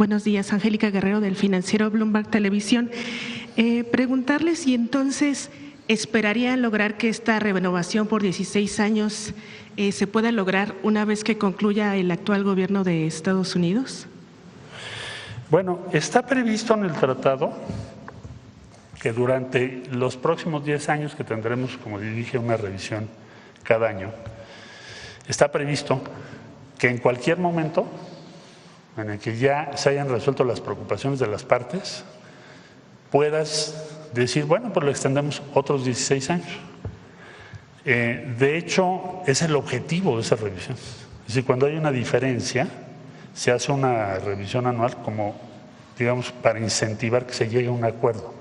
Buenos días, Angélica Guerrero del financiero Bloomberg Televisión. Preguntarle si entonces esperarían lograr que esta renovación por 16 años se pueda lograr una vez que concluya el actual gobierno de Estados Unidos. Bueno, está previsto en el tratado que durante los próximos 10 años que tendremos, como dije, una revisión cada año, está previsto que en cualquier momento en el que ya se hayan resuelto las preocupaciones de las partes, puedas decir, bueno, pues lo extendemos otros 16 años. De hecho, es el objetivo de esa revisión. Es decir, cuando hay una diferencia, se hace una revisión anual como, digamos, para incentivar que se llegue a un acuerdo.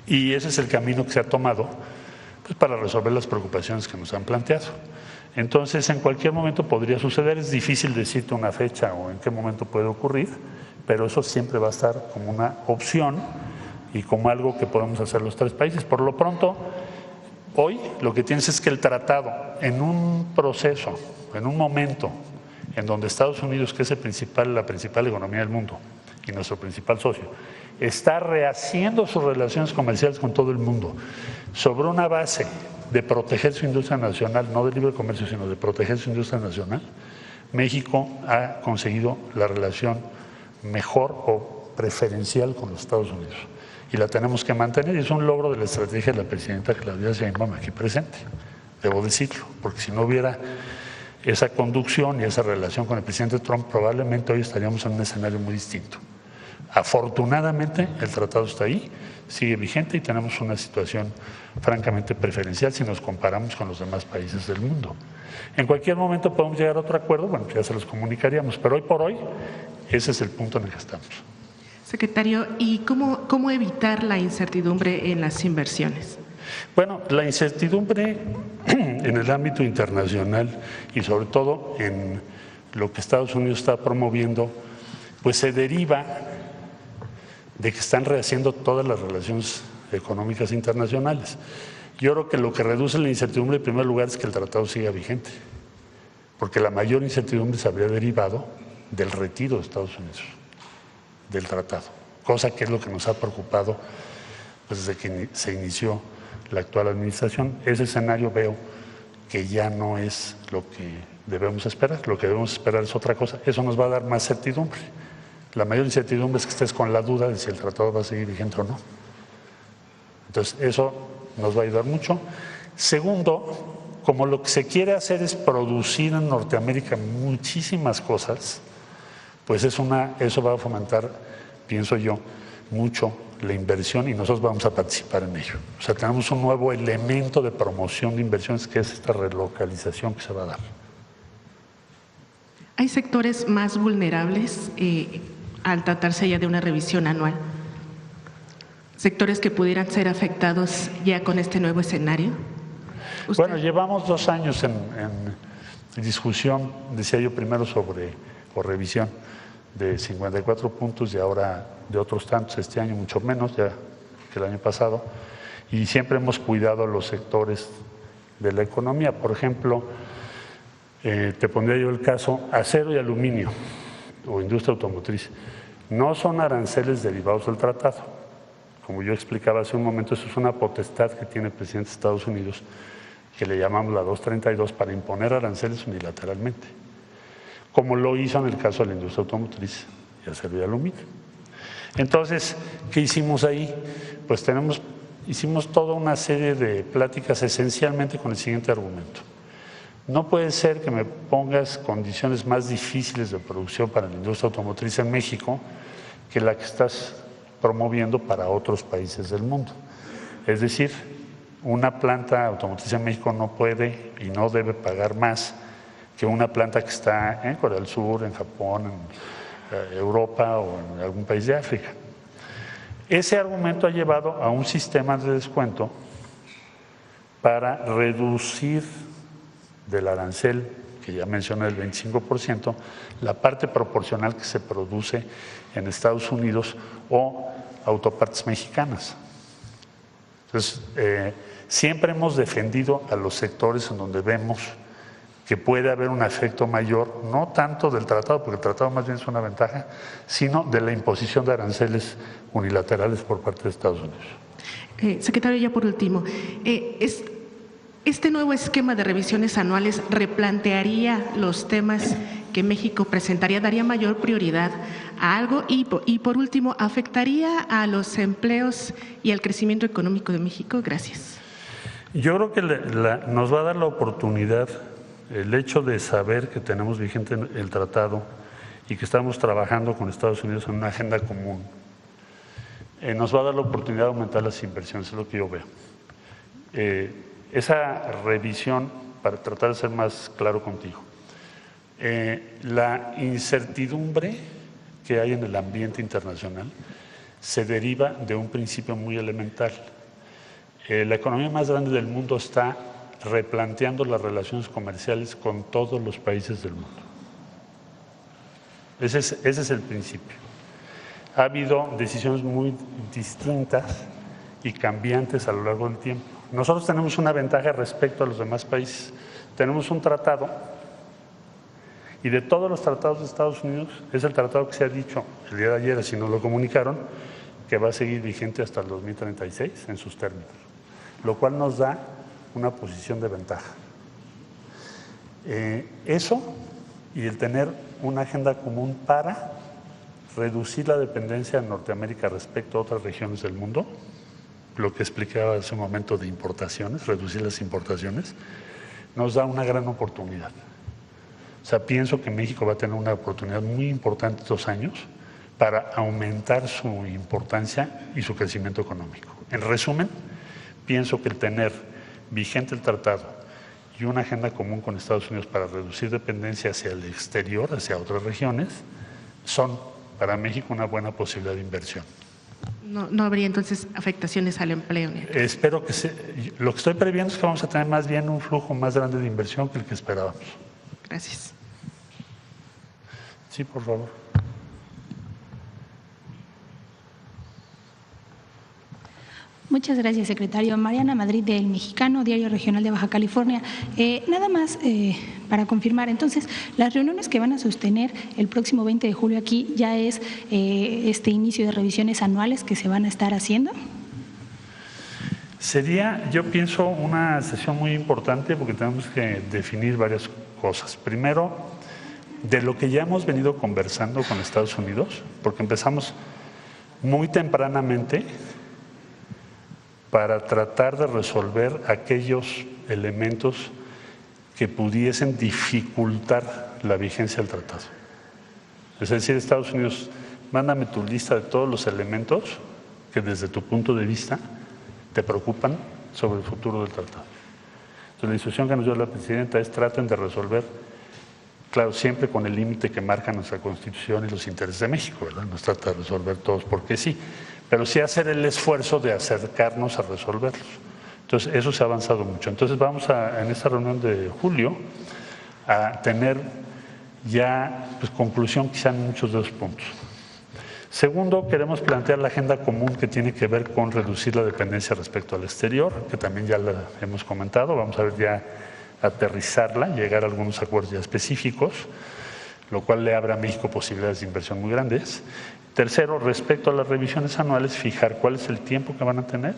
Y ese es el camino que se ha tomado pues, para resolver las preocupaciones que nos han planteado. Entonces, en cualquier momento podría suceder, es difícil decirte una fecha o en qué momento puede ocurrir, pero eso siempre va a estar como una opción y como algo que podemos hacer los tres países. Por lo pronto, hoy lo que tienes es que el tratado, en un proceso, en un momento en donde Estados Unidos, que es la principal economía del mundo y nuestro principal socio, está rehaciendo sus relaciones comerciales con todo el mundo sobre una base de proteger su industria nacional, no de libre comercio, sino de proteger su industria nacional, México ha conseguido la relación mejor o preferencial con los Estados Unidos. Y la tenemos que mantener, y es un logro de la estrategia de la presidenta Claudia Sheinbaum aquí presente, debo decirlo, porque si no hubiera esa conducción y esa relación con el presidente Trump, probablemente hoy estaríamos en un escenario muy distinto. Afortunadamente, el tratado está ahí, sigue vigente y tenemos una situación francamente preferencial si nos comparamos con los demás países del mundo. En cualquier momento podemos llegar a otro acuerdo, bueno, ya se los comunicaríamos, pero hoy por hoy ese es el punto en el que estamos. Secretario, ¿y cómo evitar la incertidumbre en las inversiones? Bueno, la incertidumbre en el ámbito internacional y sobre todo en lo que Estados Unidos está promoviendo, pues se deriva de que están rehaciendo todas las relaciones económicas internacionales. Yo creo que lo que reduce la incertidumbre en primer lugar es que el tratado siga vigente, porque la mayor incertidumbre se habría derivado del retiro de Estados Unidos del tratado, cosa que es lo que nos ha preocupado pues, desde que se inició la actual administración. Ese escenario veo que ya no es lo que debemos esperar, lo que debemos esperar es otra cosa, eso nos va a dar más certidumbre. La mayor incertidumbre es que estés con la duda de si el tratado va a seguir vigente o no. Entonces, eso nos va a ayudar mucho. Segundo, como lo que se quiere hacer es producir en Norteamérica muchísimas cosas, pues eso va a fomentar, pienso yo, mucho la inversión y nosotros vamos a participar en ello. O sea, tenemos un nuevo elemento de promoción de inversiones que es esta relocalización que se va a dar. ¿Hay sectores más vulnerables al tratarse ya de una revisión anual? ¿Sectores que pudieran ser afectados ya con este nuevo escenario? Bueno, llevamos 2 años en discusión, decía yo primero o revisión de 54 puntos y ahora de otros tantos, este año mucho menos ya que el año pasado, y siempre hemos cuidado los sectores de la economía. Por ejemplo, te pondría yo el caso acero y aluminio o industria automotriz. No son aranceles derivados del tratado. Como yo explicaba hace un momento, eso es una potestad que tiene el presidente de Estados Unidos, que le llamamos la 232, para imponer aranceles unilateralmente, como lo hizo en el caso de la industria automotriz y acero y aluminio. Entonces, ¿qué hicimos ahí? Pues hicimos toda una serie de pláticas esencialmente con el siguiente argumento. No puede ser que me pongas condiciones más difíciles de producción para la industria automotriz en México que la que estás promoviendo para otros países del mundo. Es decir, una planta automotriz en México no puede y no debe pagar más que una planta que está en Corea del Sur, en Japón, en Europa o en algún país de África. Ese argumento ha llevado a un sistema de descuento para reducir del arancel, que ya mencioné, el 25%, la parte proporcional que se produce en Estados Unidos o autopartes mexicanas. Entonces, siempre hemos defendido a los sectores en donde vemos que puede haber un efecto mayor, no tanto del tratado, porque el tratado más bien es una ventaja, sino de la imposición de aranceles unilaterales por parte de Estados Unidos. Secretario, ya por último, ¿este nuevo esquema de revisiones anuales replantearía los temas que México presentaría, daría mayor prioridad a algo y por último, afectaría a los empleos y al crecimiento económico de México? Gracias. Yo creo que nos va a dar la oportunidad, el hecho de saber que tenemos vigente el tratado y que estamos trabajando con Estados Unidos en una agenda común, nos va a dar la oportunidad de aumentar las inversiones, es lo que yo veo. Esa revisión, para tratar de ser más claro contigo, la incertidumbre que hay en el ambiente internacional se deriva de un principio muy elemental. La economía más grande del mundo está replanteando las relaciones comerciales con todos los países del mundo. Ese es el principio. Ha habido decisiones muy distintas y cambiantes a lo largo del tiempo. Nosotros tenemos una ventaja respecto a los demás países. Tenemos un tratado y de todos los tratados de Estados Unidos es el tratado que se ha dicho el día de ayer, así nos lo comunicaron, que va a seguir vigente hasta el 2036 en sus términos, lo cual nos da una posición de ventaja. Eso y el tener una agenda común para reducir la dependencia de Norteamérica respecto a otras regiones del mundo, lo que explicaba hace un momento de importaciones, reducir las importaciones, nos da una gran oportunidad. O sea, pienso que México va a tener una oportunidad muy importante estos años para aumentar su importancia y su crecimiento económico. En resumen, pienso que el tener vigente el tratado y una agenda común con Estados Unidos para reducir dependencia hacia el exterior, hacia otras regiones, son para México una buena posibilidad de inversión. No habría entonces afectaciones al empleo. Espero que lo que estoy previendo es que vamos a tener más bien un flujo más grande de inversión que el que esperábamos. Gracias. Sí, por favor. Muchas gracias, secretario. Mariana Madrid, del Mexicano, Diario Regional de Baja California. Nada más para confirmar, entonces, las reuniones que van a sostener el próximo 20 de julio aquí ya es este inicio de revisiones anuales que se van a estar haciendo. Sería, yo pienso, una sesión muy importante porque tenemos que definir varias cosas. Primero, de lo que ya hemos venido conversando con Estados Unidos, porque empezamos muy tempranamente para tratar de resolver aquellos elementos que pudiesen dificultar la vigencia del tratado. Es decir, Estados Unidos, mándame tu lista de todos los elementos que desde tu punto de vista te preocupan sobre el futuro del tratado. Entonces, la instrucción que nos dio la presidenta es traten de resolver, claro, siempre con el límite que marca nuestra Constitución y los intereses de México, ¿verdad? No se trata de resolver todos porque sí, pero sí hacer el esfuerzo de acercarnos a resolverlos. Entonces, eso se ha avanzado mucho. Entonces, vamos en esta reunión de julio a tener ya conclusión quizá en muchos de los puntos. Segundo, queremos plantear la agenda común que tiene que ver con reducir la dependencia respecto al exterior, que también ya la hemos comentado. Vamos a ver ya aterrizarla, llegar a algunos acuerdos ya específicos, lo cual le abre a México posibilidades de inversión muy grandes. Tercero, respecto a las revisiones anuales, fijar cuál es el tiempo que van a tener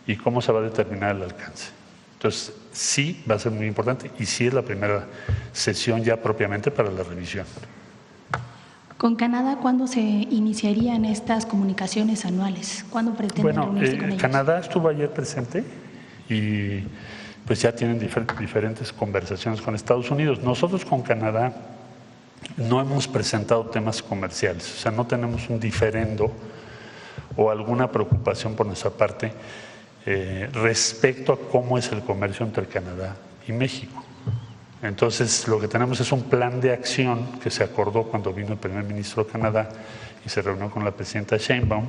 y cómo se va a determinar el alcance. Entonces, sí va a ser muy importante y sí es la primera sesión ya propiamente para la revisión. ¿Con Canadá cuándo se iniciarían estas comunicaciones anuales? ¿Cuándo pretenden reunirse con ellos? Canadá estuvo ayer presente y pues ya tienen diferentes conversaciones con Estados Unidos. Nosotros con Canadá no hemos presentado temas comerciales, o sea, no tenemos un diferendo o alguna preocupación por nuestra parte respecto a cómo es el comercio entre Canadá y México. Entonces, lo que tenemos es un plan de acción que se acordó cuando vino el primer ministro de Canadá y se reunió con la presidenta Sheinbaum,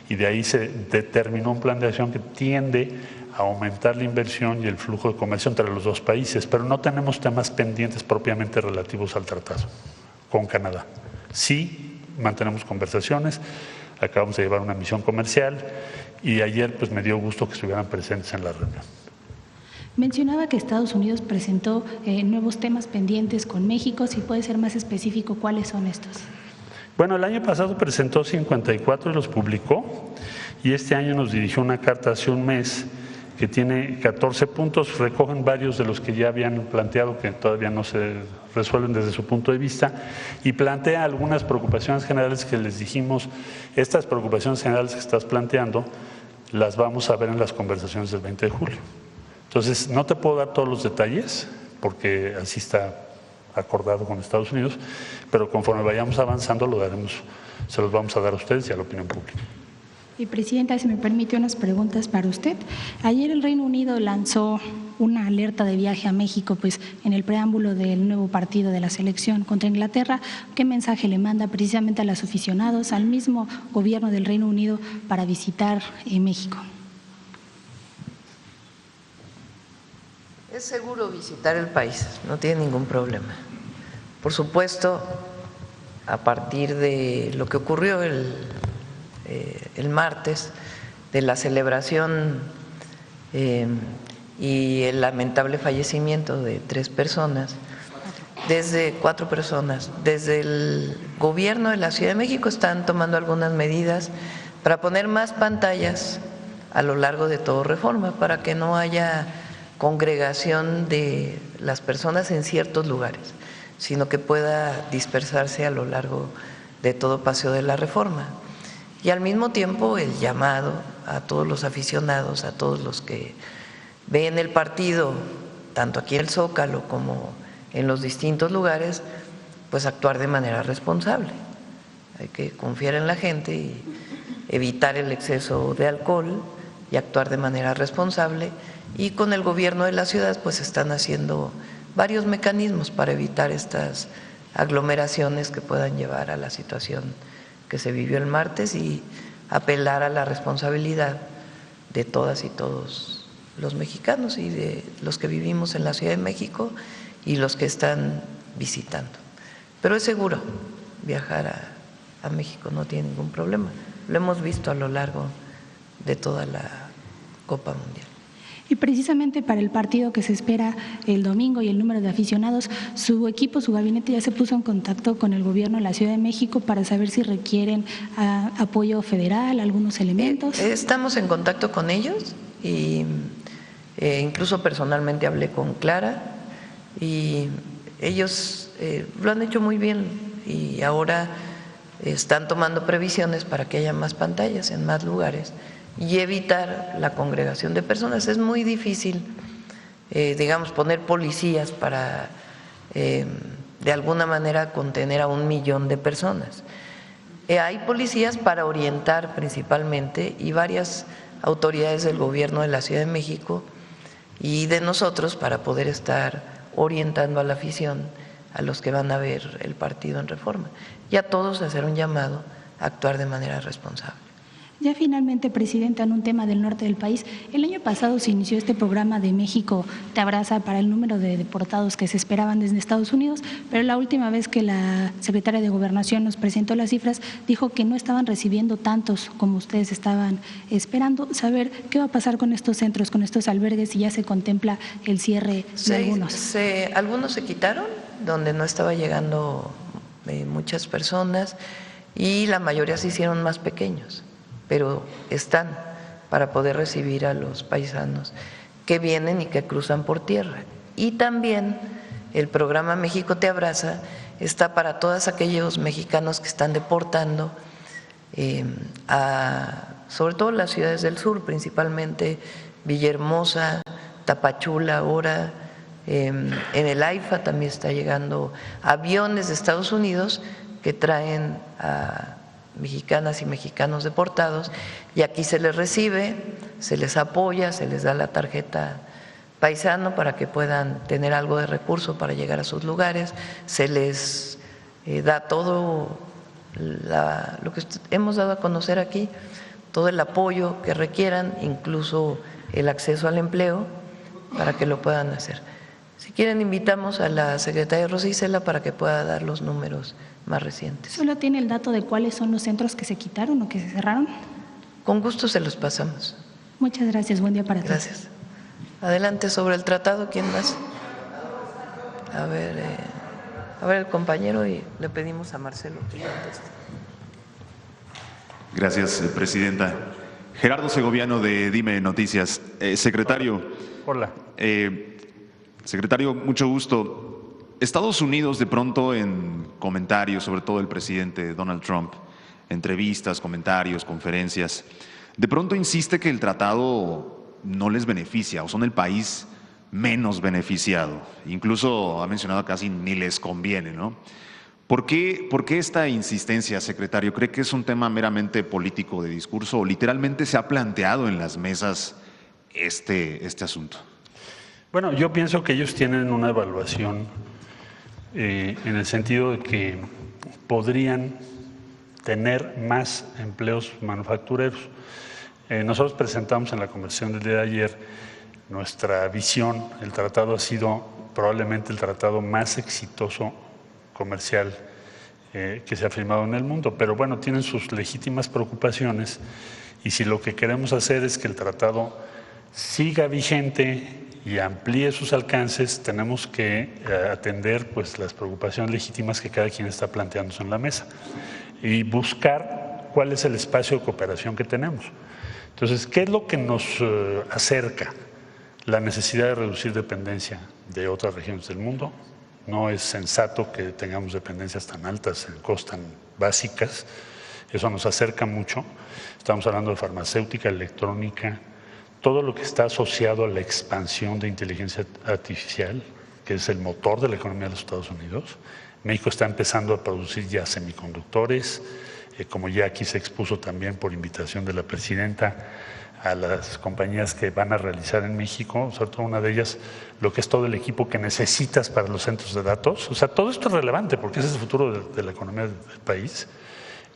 y de ahí se determinó un plan de acción que tiende a aumentar la inversión y el flujo de comercio entre los dos países, pero no tenemos temas pendientes propiamente relativos al tratado con Canadá. Sí mantenemos conversaciones, acabamos de llevar una misión comercial y ayer pues me dio gusto que estuvieran presentes en la reunión. Mencionaba que Estados Unidos presentó nuevos temas pendientes con México. Si puede ser más específico, ¿cuáles son estos? Bueno, el año pasado presentó 54 y los publicó, y este año nos dirigió una carta hace un mes que tiene 14 puntos, recogen varios de los que ya habían planteado que todavía no se resuelven desde su punto de vista, y plantea algunas preocupaciones generales que les dijimos, estas preocupaciones generales que estás planteando las vamos a ver en las conversaciones del 20 de julio. Entonces, no te puedo dar todos los detalles porque así está acordado con Estados Unidos, pero conforme vayamos avanzando lo daremos, se los vamos a dar a ustedes y a la opinión pública. Y Presidenta, si me permite unas preguntas para usted. Ayer el Reino Unido lanzó una alerta de viaje a México, pues en el preámbulo del nuevo partido de la selección contra Inglaterra. ¿Qué mensaje le manda precisamente a los aficionados, al mismo gobierno del Reino Unido para visitar México? Es seguro visitar el país, no tiene ningún problema. Por supuesto, a partir de lo que ocurrió el martes, de la celebración y el lamentable fallecimiento de 4 personas, desde el gobierno de la Ciudad de México están tomando algunas medidas para poner más pantallas a lo largo de todo Reforma, para que no haya congregación de las personas en ciertos lugares, sino que pueda dispersarse a lo largo de todo Paseo de la Reforma. Y al mismo tiempo el llamado a todos los aficionados, a todos los que ven el partido, tanto aquí en el Zócalo como en los distintos lugares, pues actuar de manera responsable. Hay que confiar en la gente y evitar el exceso de alcohol y actuar de manera responsable. Y con el gobierno de la ciudad pues están haciendo varios mecanismos para evitar estas aglomeraciones que puedan llevar a la situación que se vivió el martes y apelar a la responsabilidad de todas y todos los mexicanos y de los que vivimos en la Ciudad de México y los que están visitando. Pero es seguro viajar a México, no tiene ningún problema. Lo hemos visto a lo largo de toda la Copa Mundial. Y precisamente para el partido que se espera el domingo y el número de aficionados, su equipo, su gabinete ya se puso en contacto con el gobierno de la Ciudad de México para saber si requieren apoyo federal, algunos elementos. Estamos en contacto con ellos y incluso personalmente hablé con Clara y ellos lo han hecho muy bien y ahora están tomando previsiones para que haya más pantallas en más lugares y evitar la congregación de personas. Es muy difícil, digamos, poner policías para, de alguna manera, contener a 1 millón de personas. Hay policías para orientar principalmente y varias autoridades del gobierno de la Ciudad de México y de nosotros para poder estar orientando a la afición, a los que van a ver el partido en Reforma, y a todos hacer un llamado a actuar de manera responsable. Ya finalmente, Presidenta, en un tema del norte del país, el año pasado se inició este programa de México Te Abraza para el número de deportados que se esperaban desde Estados Unidos, pero la última vez que la secretaria de Gobernación nos presentó las cifras, dijo que no estaban recibiendo tantos como ustedes estaban esperando. Saber qué va a pasar con estos centros, con estos albergues, si ya se contempla el cierre de algunos. Algunos se quitaron, donde no estaba llegando muchas personas, y la mayoría se hicieron más pequeños, pero están para poder recibir a los paisanos que vienen y que cruzan por tierra. Y también el programa México Te Abraza está para todos aquellos mexicanos que están deportando sobre todo las ciudades del sur, principalmente Villahermosa, Tapachula ahora, en el AIFA también está llegando aviones de Estados Unidos que traen a mexicanas y mexicanos deportados, y aquí se les recibe, se les apoya, se les da la tarjeta paisano para que puedan tener algo de recurso para llegar a sus lugares, se les da todo lo que hemos dado a conocer aquí, todo el apoyo que requieran, incluso el acceso al empleo, para que lo puedan hacer. Si quieren, invitamos a la secretaria Rosa Isela para que pueda dar los números más recientes. ¿Solo tiene el dato de cuáles son los centros que se quitaron o que se cerraron? Con gusto se los pasamos. Muchas gracias. Buen día para todos. Gracias. Adelante, sobre el tratado, ¿quién más? A ver el compañero, y le pedimos a Marcelo que conteste. Gracias, presidenta. Gerardo Segoviano, de Dime Noticias. Secretario. Hola. Secretario, mucho gusto. Estados Unidos, de pronto, en comentarios, sobre todo el presidente Donald Trump, entrevistas, comentarios, conferencias, de pronto insiste que el tratado no les beneficia o son el país menos beneficiado. Incluso ha mencionado casi ni les conviene, ¿no? ¿Por qué esta insistencia, secretario? ¿Cree que es un tema meramente político de discurso o literalmente se ha planteado en las mesas este asunto? Bueno, yo pienso que ellos tienen una evaluación en el sentido de que podrían tener más empleos manufactureros. Nosotros presentamos en la conversación del día de ayer nuestra visión. El tratado ha sido probablemente el tratado más exitoso comercial que se ha firmado en el mundo, pero bueno, tienen sus legítimas preocupaciones, y si lo que queremos hacer es que el tratado siga vigente y amplíe sus alcances, tenemos que atender pues las preocupaciones legítimas que cada quien está planteándose en la mesa y buscar cuál es el espacio de cooperación que tenemos. Entonces, ¿qué es lo que nos acerca? La necesidad de reducir dependencia de otras regiones del mundo. No es sensato que tengamos dependencias tan altas en cosas tan básicas. Eso nos acerca mucho. Estamos hablando de farmacéutica, electrónica, todo lo que está asociado a la expansión de inteligencia artificial, que es el motor de la economía de los Estados Unidos. México está empezando a producir ya semiconductores, como ya aquí se expuso también por invitación de la presidenta, a las compañías que van a realizar en México, sobre todo una de ellas, lo que es todo el equipo que necesitas para los centros de datos. O sea, todo esto es relevante porque ese es el futuro de la economía del país.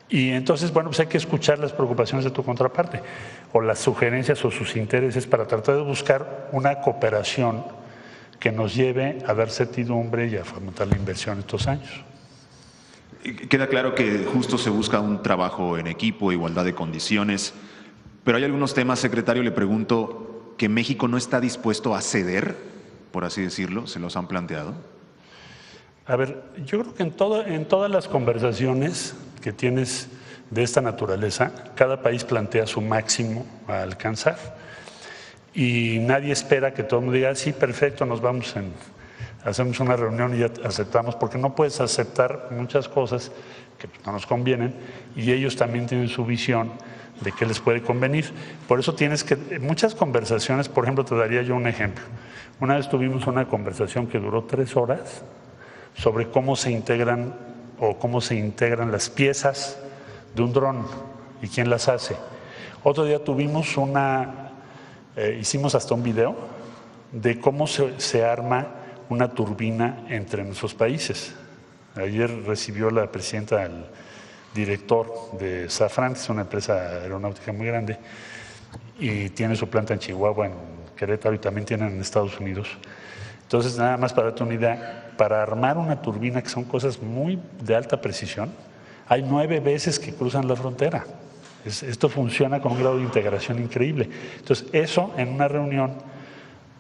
Y entonces, bueno, pues hay que escuchar las preocupaciones de tu contraparte o las sugerencias o sus intereses para tratar de buscar una cooperación que nos lleve a dar certidumbre y a fomentar la inversión estos años. Queda claro que justo se busca un trabajo en equipo, igualdad de condiciones. Pero hay algunos temas, secretario, le pregunto, que México no está dispuesto a ceder, por así decirlo. ¿Se los han planteado? A ver, yo creo que en todas las conversaciones que tienes de esta naturaleza, cada país plantea su máximo a alcanzar y nadie espera que todo el mundo diga, sí, perfecto, nos vamos hacemos una reunión y ya aceptamos, porque no puedes aceptar muchas cosas que no nos convienen y ellos también tienen su visión de qué les puede convenir. Por eso tienes que, muchas conversaciones, por ejemplo, te daría yo un ejemplo. Una vez tuvimos una conversación que duró 3 horas sobre cómo se integran las piezas de un dron y quién las hace. Otro día tuvimos hicimos hasta un video de cómo se arma una turbina entre nuestros países. Ayer recibió la presidenta al director de Safran, que es una empresa aeronáutica muy grande, y tiene su planta en Chihuahua, en Querétaro, y también tienen en Estados Unidos. Entonces, nada más para darte una idea, para armar una turbina, que son cosas muy de alta precisión, hay 9 veces que cruzan la frontera. Esto funciona con un grado de integración increíble. Entonces, eso en una reunión,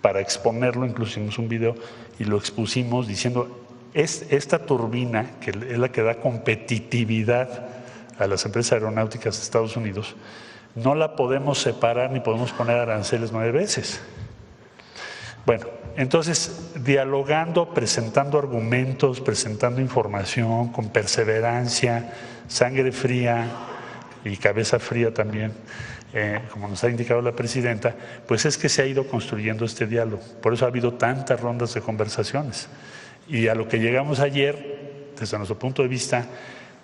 para exponerlo, incluso hicimos un video y lo expusimos diciendo, esta turbina, que es la que da competitividad a las empresas aeronáuticas de Estados Unidos, no la podemos separar ni podemos poner aranceles 9 veces. Bueno, entonces, dialogando, presentando argumentos, presentando información con perseverancia, sangre fría y cabeza fría también, como nos ha indicado la presidenta, pues es que se ha ido construyendo este diálogo. Por eso ha habido tantas rondas de conversaciones. Y a lo que llegamos ayer, desde nuestro punto de vista,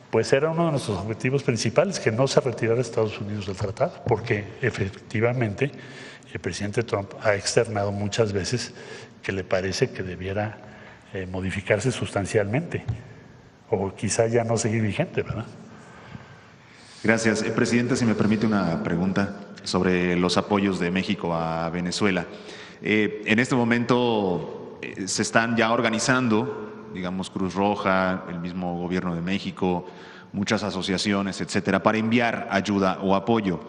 pues era uno de nuestros objetivos principales, que no se retirara Estados Unidos del tratado, porque efectivamente el presidente Trump ha externado muchas veces que le parece que debiera modificarse sustancialmente, o quizá ya no seguir vigente, ¿verdad? Gracias. Presidente, si me permite una pregunta sobre los apoyos de México a Venezuela. En este momento se están ya organizando, digamos, Cruz Roja, el mismo gobierno de México, muchas asociaciones, etcétera, para enviar ayuda o apoyo.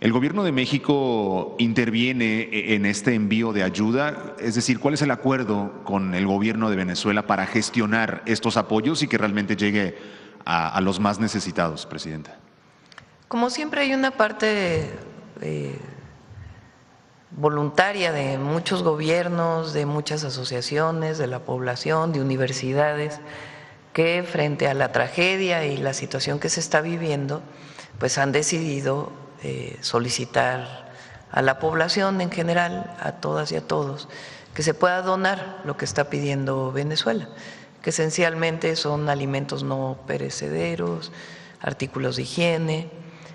¿El gobierno de México interviene en este envío de ayuda? Es decir, ¿cuál es el acuerdo con el gobierno de Venezuela para gestionar estos apoyos y que realmente llegue a los más necesitados, Presidenta? Como siempre hay una parte voluntaria de muchos gobiernos, de muchas asociaciones, de la población, de universidades, que frente a la tragedia y la situación que se está viviendo, pues han decidido solicitar a la población en general, a todas y a todos, que se pueda donar lo que está pidiendo Venezuela, que esencialmente son alimentos no perecederos, artículos de higiene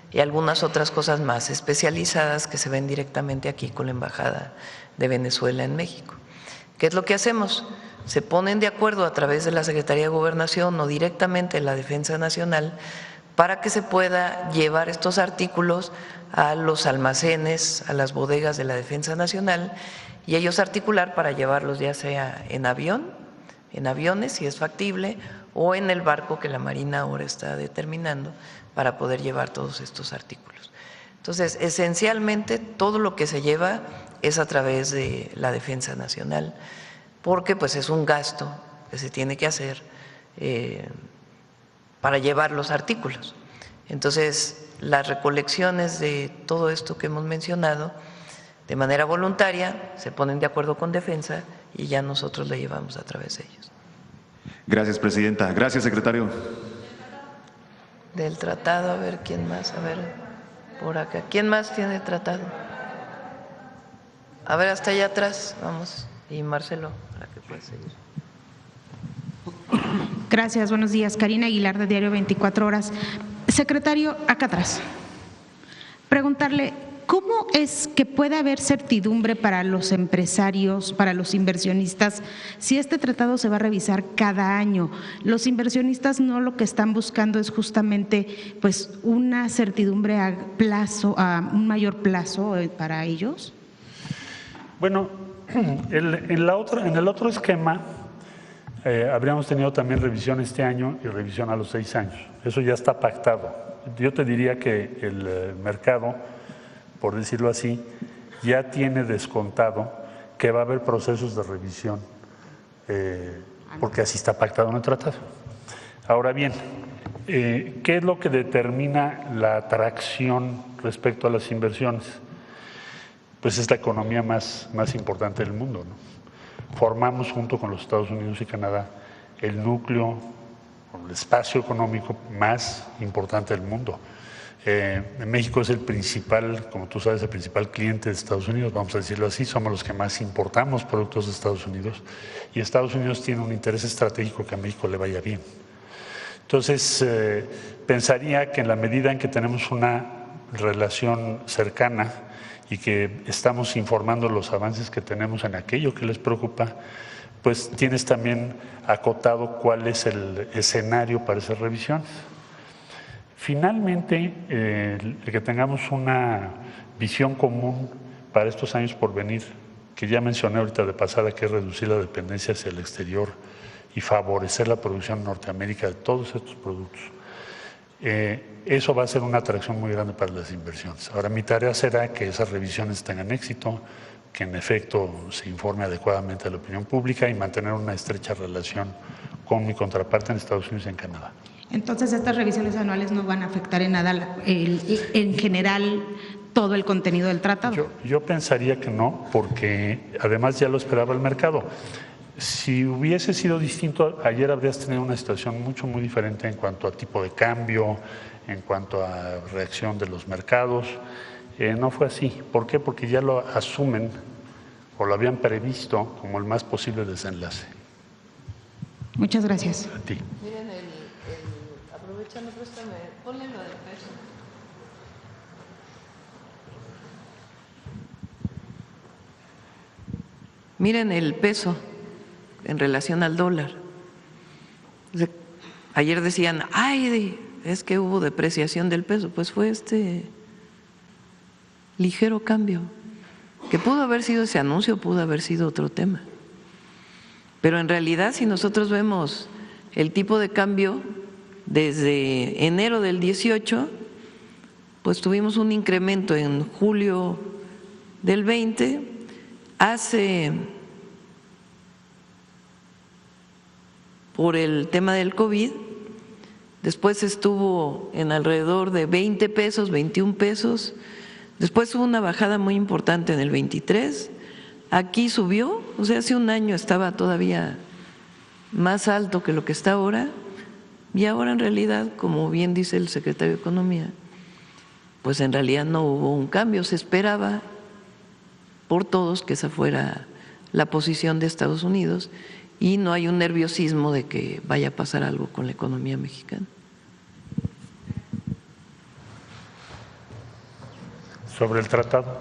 y algunas otras cosas más especializadas que se ven directamente aquí con la Embajada de Venezuela en México. ¿Qué es lo que hacemos? Se ponen de acuerdo a través de la Secretaría de Gobernación o directamente la Defensa Nacional para que se pueda llevar estos artículos a los almacenes, a las bodegas de la Defensa Nacional y ellos articular para llevarlos ya sea en avión, en aviones si es factible, o en el barco que la Marina ahora está determinando para poder llevar todos estos artículos. Entonces, esencialmente todo lo que se lleva es a través de la Defensa Nacional, porque pues es un gasto que se tiene que hacer para llevar los artículos. Entonces, las recolecciones de todo esto que hemos mencionado, de manera voluntaria, se ponen de acuerdo con Defensa y ya nosotros le llevamos a través de ellos. Gracias, Presidenta. Gracias, secretario. Del tratado, a ver, ¿quién más? A ver, por acá. ¿Quién más tiene tratado? A ver, hasta allá atrás, vamos. Y Marcelo, para que pueda seguir. Gracias, buenos días. Karina Aguilar, de Diario 24 Horas. Secretario, acá atrás. Preguntarle, ¿cómo es que puede haber certidumbre para los empresarios, para los inversionistas, si este tratado se va a revisar cada año? Los inversionistas no lo que están buscando es justamente pues una certidumbre a plazo, a un mayor plazo para ellos. Bueno, en el otro esquema habríamos tenido también revisión este año y revisión a los 6 años. Eso ya está pactado. Yo te diría que el mercado, por decirlo así, ya tiene descontado que va a haber procesos de revisión, porque así está pactado en el tratado. Ahora bien, ¿qué es lo que determina la atracción respecto a las inversiones? Pues es la economía más importante del mundo, ¿no? Formamos junto con los Estados Unidos y Canadá el núcleo, el espacio económico más importante del mundo. México es el principal, como tú sabes, el principal cliente de Estados Unidos, vamos a decirlo así, somos los que más importamos productos de Estados Unidos y Estados Unidos tiene un interés estratégico que a México le vaya bien. Entonces, pensaría que en la medida en que tenemos una relación cercana y que estamos informando los avances que tenemos en aquello que les preocupa, pues tienes también acotado cuál es el escenario para esas revisiones. Finalmente, el que tengamos una visión común para estos años por venir, que ya mencioné ahorita de pasada, que es reducir la dependencia hacia el exterior y favorecer la producción en Norteamérica de todos estos productos. Eso va a ser una atracción muy grande para las inversiones. Ahora, mi tarea será que esas revisiones tengan éxito, que en efecto se informe adecuadamente a la opinión pública y mantener una estrecha relación con mi contraparte en Estados Unidos y en Canadá. Entonces, estas revisiones anuales no van a afectar en nada en general todo el contenido del tratado. Yo pensaría que no, porque además ya lo esperaba el mercado. Si hubiese sido distinto, ayer habrías tenido una situación muy diferente en cuanto a tipo de cambio, en cuanto a reacción de los mercados. No fue así. ¿Por qué? Porque ya lo asumen o lo habían previsto como el más posible desenlace. Muchas gracias. A ti. Miren, aprovechando, préstame, ponle lo del peso. Miren el peso en relación al dólar. Ayer decían, ay, es que hubo depreciación del peso. Pues fue este ligero cambio, que pudo haber sido ese anuncio, pudo haber sido otro tema. Pero en realidad, si nosotros vemos el tipo de cambio desde enero del 18 pues tuvimos un incremento en julio del 20, por el tema del COVID, después estuvo en alrededor de 20 pesos, 21 pesos, después hubo una bajada muy importante en el 23, aquí subió, o sea, hace un año estaba todavía más alto que lo que está ahora, y ahora en realidad, como bien dice el secretario de Economía, pues en realidad no hubo un cambio, se esperaba por todos que esa fuera la posición de Estados Unidos y no hay un nerviosismo de que vaya a pasar algo con la economía mexicana. Sobre el tratado.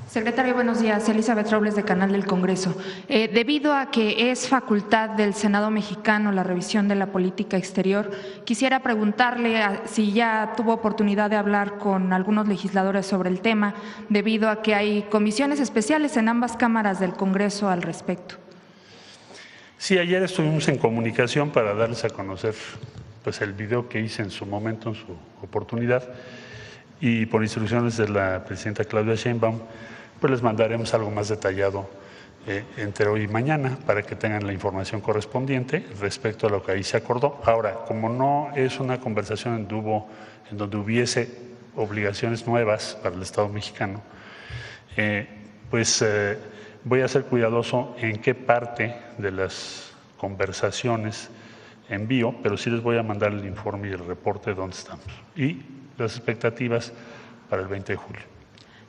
Secretario, buenos días. Elizabeth Robles, de Canal del Congreso. Debido a que es facultad del Senado mexicano la revisión de la política exterior, quisiera preguntarle si ya tuvo oportunidad de hablar con algunos legisladores sobre el tema, debido a que hay comisiones especiales en ambas cámaras del Congreso al respecto. Sí, ayer estuvimos en comunicación para darles a conocer pues, el video que hice en su momento, en su oportunidad, y por instrucciones de la presidenta Claudia Sheinbaum, pues les mandaremos algo más detallado entre hoy y mañana para que tengan la información correspondiente respecto a lo que ahí se acordó. Ahora, como no es una conversación en donde hubiese obligaciones nuevas para el Estado mexicano, voy a ser cuidadoso en qué parte de las conversaciones envío, pero sí les voy a mandar el informe y el reporte de dónde estamos y las expectativas para el 20 de julio.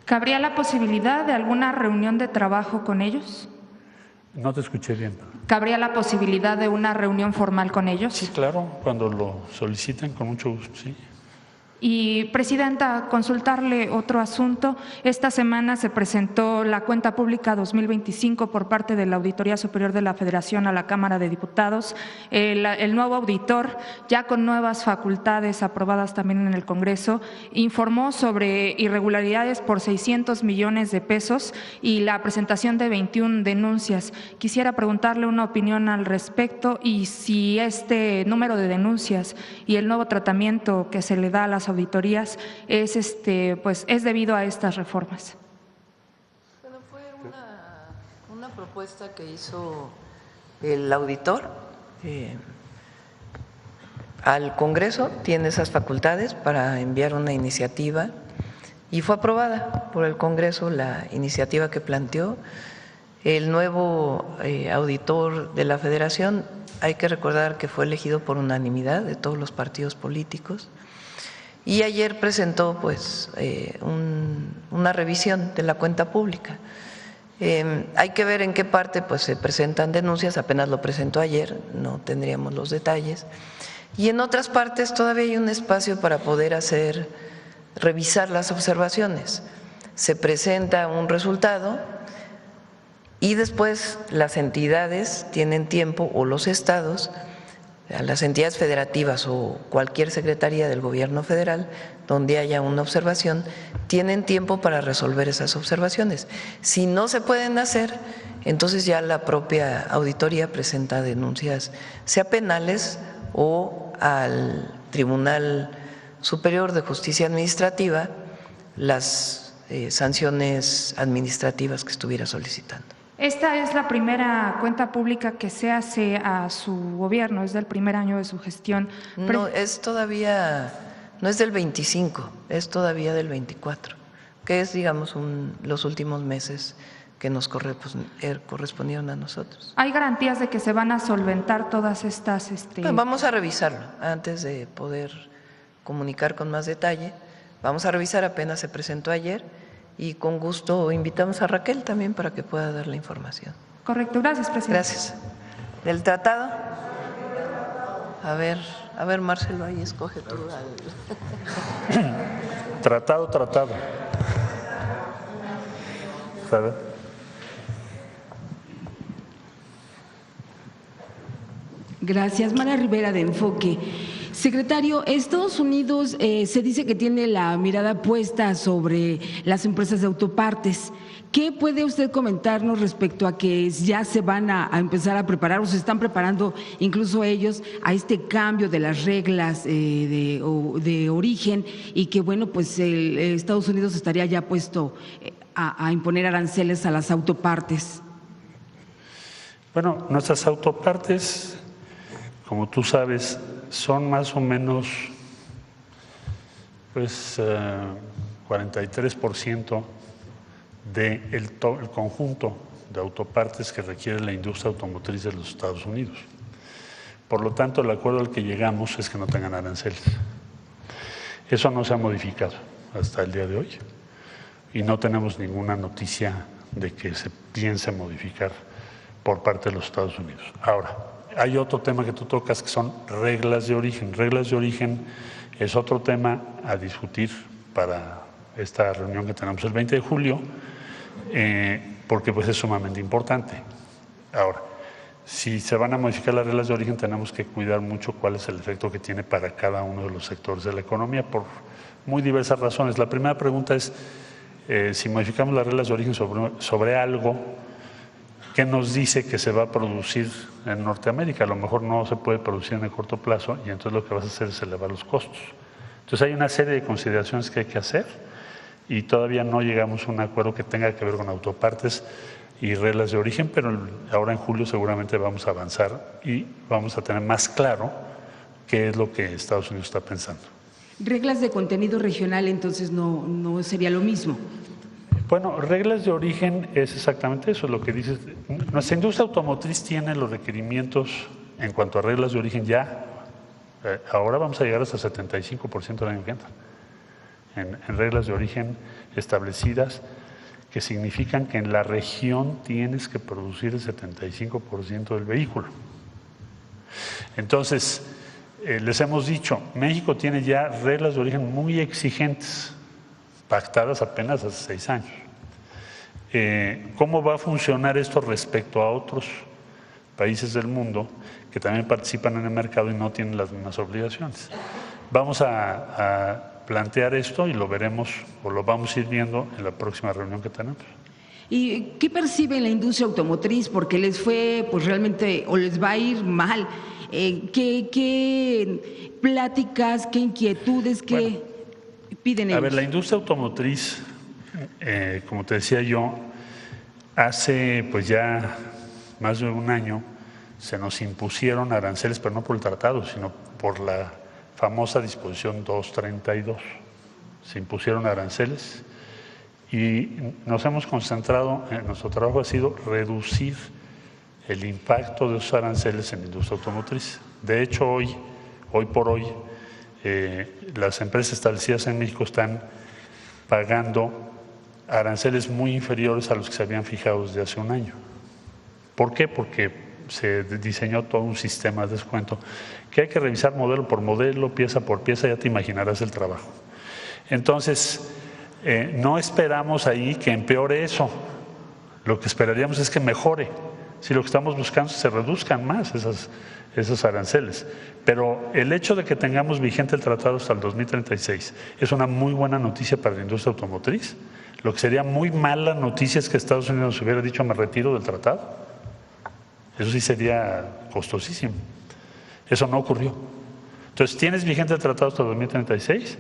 ¿Cabría la posibilidad de alguna reunión de trabajo con ellos? No te escuché bien. ¿Cabría la posibilidad de una reunión formal con ellos? Sí, claro, cuando lo soliciten, con mucho gusto, sí. Y, Presidenta, consultarle otro asunto. Esta semana se presentó la cuenta pública 2025 por parte de la Auditoría Superior de la Federación a la Cámara de Diputados. El nuevo auditor, ya con nuevas facultades aprobadas también en el Congreso, informó sobre irregularidades por 600 millones de pesos y la presentación de 21 denuncias. Quisiera preguntarle una opinión al respecto y si este número de denuncias y el nuevo tratamiento que se le da a las auditorías es debido a estas reformas. Bueno, fue una propuesta que hizo el auditor al Congreso, tiene esas facultades para enviar una iniciativa y fue aprobada por el Congreso la iniciativa que planteó el nuevo auditor de la Federación. Hay que recordar que fue elegido por unanimidad de todos los partidos políticos. Y ayer presentó una revisión de la cuenta pública. Hay que ver en qué parte se presentan denuncias, apenas lo presentó ayer, no tendríamos los detalles. Y en otras partes todavía hay un espacio para poder revisar las observaciones. Se presenta un resultado y después las entidades tienen tiempo, o los estados, a las entidades federativas o cualquier secretaría del gobierno federal donde haya una observación, tienen tiempo para resolver esas observaciones. Si no se pueden hacer, entonces ya la propia auditoría presenta denuncias, sea penales o al Tribunal Superior de Justicia Administrativa, las sanciones administrativas que estuviera solicitando. Esta es la primera cuenta pública que se hace a su gobierno, es del primer año de su gestión. No, no es del 25, es todavía del 24, que es, digamos, los últimos meses que nos correspondieron a nosotros. ¿Hay garantías de que se van a solventar todas estas? Vamos a revisarlo antes de poder comunicar con más detalle. Vamos a revisar, apenas se presentó ayer. Y con gusto invitamos a Raquel también para que pueda dar la información. Correcto, gracias, presidente. Gracias. ¿Del tratado? A ver, Marcelo, ahí escoge tú. Tratado. ¿Sabe? Gracias, Mara Rivera de Enfoque. Secretario, Estados Unidos se dice que tiene la mirada puesta sobre las empresas de autopartes. ¿Qué puede usted comentarnos respecto a que ya se van a empezar a preparar o se están preparando incluso ellos a este cambio de las reglas de origen y que, bueno, pues Estados Unidos estaría ya puesto a imponer aranceles a las autopartes? Bueno, nuestras autopartes, como tú sabes, son más o menos pues 43% del conjunto de autopartes que requiere la industria automotriz de los Estados Unidos. Por lo tanto, el acuerdo al que llegamos es que no tengan aranceles. Eso no se ha modificado hasta el día de hoy y no tenemos ninguna noticia de que se piense modificar por parte de los Estados Unidos. Ahora, hay otro tema que tú tocas que son reglas de origen. Reglas de origen es otro tema a discutir para esta reunión que tenemos el 20 de julio, porque pues es sumamente importante. Ahora, si se van a modificar las reglas de origen, tenemos que cuidar mucho cuál es el efecto que tiene para cada uno de los sectores de la economía por muy diversas razones. La primera pregunta es, si modificamos las reglas de origen sobre algo, ¿qué nos dice que se va a producir en Norteamérica? A lo mejor no se puede producir en el corto plazo y entonces lo que vas a hacer es elevar los costos. Entonces hay una serie de consideraciones que hay que hacer y todavía no llegamos a un acuerdo que tenga que ver con autopartes y reglas de origen, pero ahora en julio seguramente vamos a avanzar y vamos a tener más claro qué es lo que Estados Unidos está pensando. Reglas de contenido regional, entonces no sería lo mismo. Bueno, reglas de origen es exactamente eso, lo que dices. Nuestra industria automotriz tiene los requerimientos en cuanto a reglas de origen ya. Ahora vamos a llegar hasta 75% el año que entra. En reglas de origen establecidas que significan que en la región tienes que producir el 75% del vehículo. Entonces, les hemos dicho, México tiene ya reglas de origen muy exigentes, pactadas apenas hace 6 años. ¿Cómo va a funcionar esto respecto a otros países del mundo que también participan en el mercado y no tienen las mismas obligaciones? Vamos a plantear esto y lo veremos o lo vamos a ir viendo en la próxima reunión que tenemos. ¿Y qué percibe la industria automotriz? Porque les fue, pues realmente, o les va a ir mal. ¿Qué pláticas, qué inquietudes, qué piden ellos? A ver, la industria automotriz, como te decía yo, hace pues ya más de un año se nos impusieron aranceles, pero no por el tratado, sino por la famosa disposición 232. Se impusieron aranceles y nos hemos concentrado, nuestro trabajo ha sido reducir el impacto de esos aranceles en la industria automotriz. De hecho, hoy por hoy, las empresas establecidas en México están pagando aranceles muy inferiores a los que se habían fijado desde hace un año. ¿Por qué? Porque se diseñó todo un sistema de descuento que hay que revisar modelo por modelo, pieza por pieza, ya te imaginarás el trabajo. Entonces, no esperamos ahí que empeore eso, lo que esperaríamos es que mejore. Si lo que estamos buscando es que se reduzcan más esos aranceles. Pero el hecho de que tengamos vigente el tratado hasta el 2036 es una muy buena noticia para la industria automotriz. Lo que sería muy mala noticia es que Estados Unidos hubiera dicho me retiro del tratado. Eso sí sería costosísimo. Eso no ocurrió. Entonces tienes vigente el tratado hasta el 2036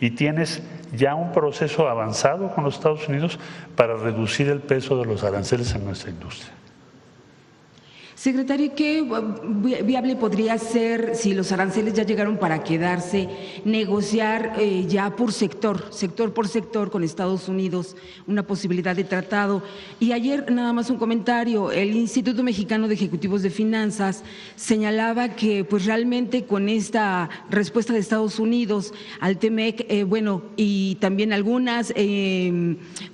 y tienes ya un proceso avanzado con los Estados Unidos para reducir el peso de los aranceles en nuestra industria. Secretario, ¿qué viable podría ser, si los aranceles ya llegaron para quedarse, negociar ya por sector por sector con Estados Unidos una posibilidad de tratado? Y ayer, nada más un comentario, el Instituto Mexicano de Ejecutivos de Finanzas señalaba que pues realmente con esta respuesta de Estados Unidos al TEMEC, y también algunas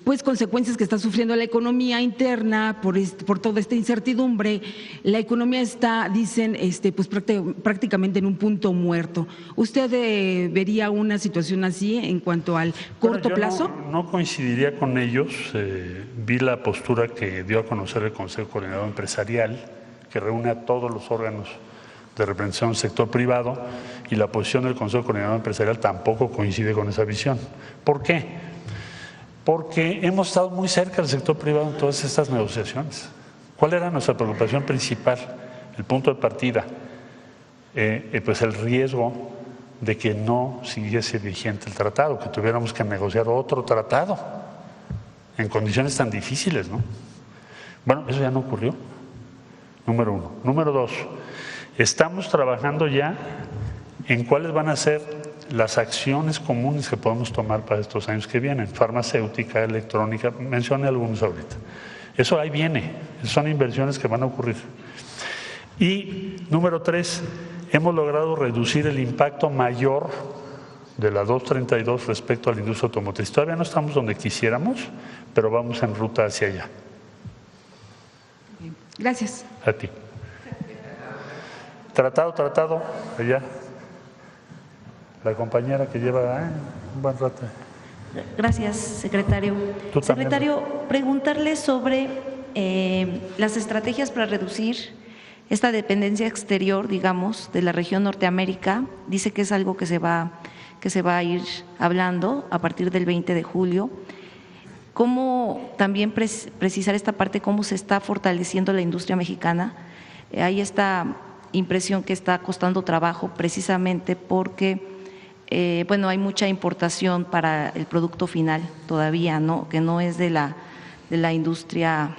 pues consecuencias que está sufriendo la economía interna por toda esta incertidumbre, la economía está, dicen, pues prácticamente en un punto muerto. ¿Usted vería una situación así en cuanto al corto plazo? No coincidiría con ellos. Vi la postura que dio a conocer el Consejo Coordinador Empresarial, que reúne a todos los órganos de representación del sector privado, y la posición del Consejo Coordinador Empresarial tampoco coincide con esa visión. ¿Por qué? porque hemos estado muy cerca del sector privado en todas estas negociaciones. ¿Cuál era nuestra preocupación principal? El punto de partida, pues el riesgo de que no siguiese vigente el tratado, que tuviéramos que negociar otro tratado en condiciones tan difíciles, ¿no? Bueno, eso ya no ocurrió, número uno. Número dos, estamos trabajando ya en cuáles van a ser las acciones comunes que podemos tomar para estos años que vienen, farmacéutica, electrónica, mencioné algunos ahorita. Eso ahí viene, son inversiones que van a ocurrir. Y número tres, hemos logrado reducir el impacto mayor de la 232 respecto a la industria automotriz. Todavía no estamos donde quisiéramos, pero vamos en ruta hacia allá. Gracias. A ti. Tratado, allá. La compañera que lleva un buen rato. Gracias, secretario. Secretario, preguntarle sobre las estrategias para reducir esta dependencia exterior, digamos, de la región Norteamérica. Dice que es algo que se va a ir hablando a partir del 20 de julio. ¿Cómo también precisar esta parte, cómo se está fortaleciendo la industria mexicana? Hay esta impresión que está costando trabajo precisamente porque bueno, hay mucha importación para el producto final todavía, ¿no? Que no es de la industria,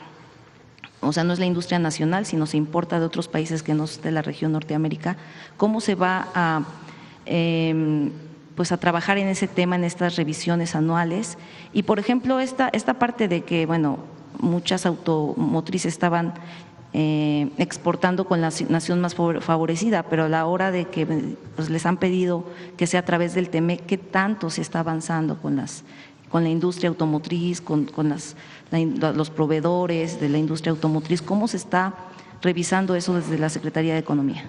o sea, no es la industria nacional, sino se importa de otros países que no es de la región Norteamérica. ¿Cómo se va a pues a trabajar en ese tema, en estas revisiones anuales? Y por ejemplo, esta parte de que, bueno, muchas automotrices estaban exportando con la nación más favorecida, pero a la hora de que pues, les han pedido que sea a través del TEMEC, ¿qué tanto se está avanzando con la industria automotriz, con los proveedores de la industria automotriz? ¿Cómo se está revisando eso desde la Secretaría de Economía?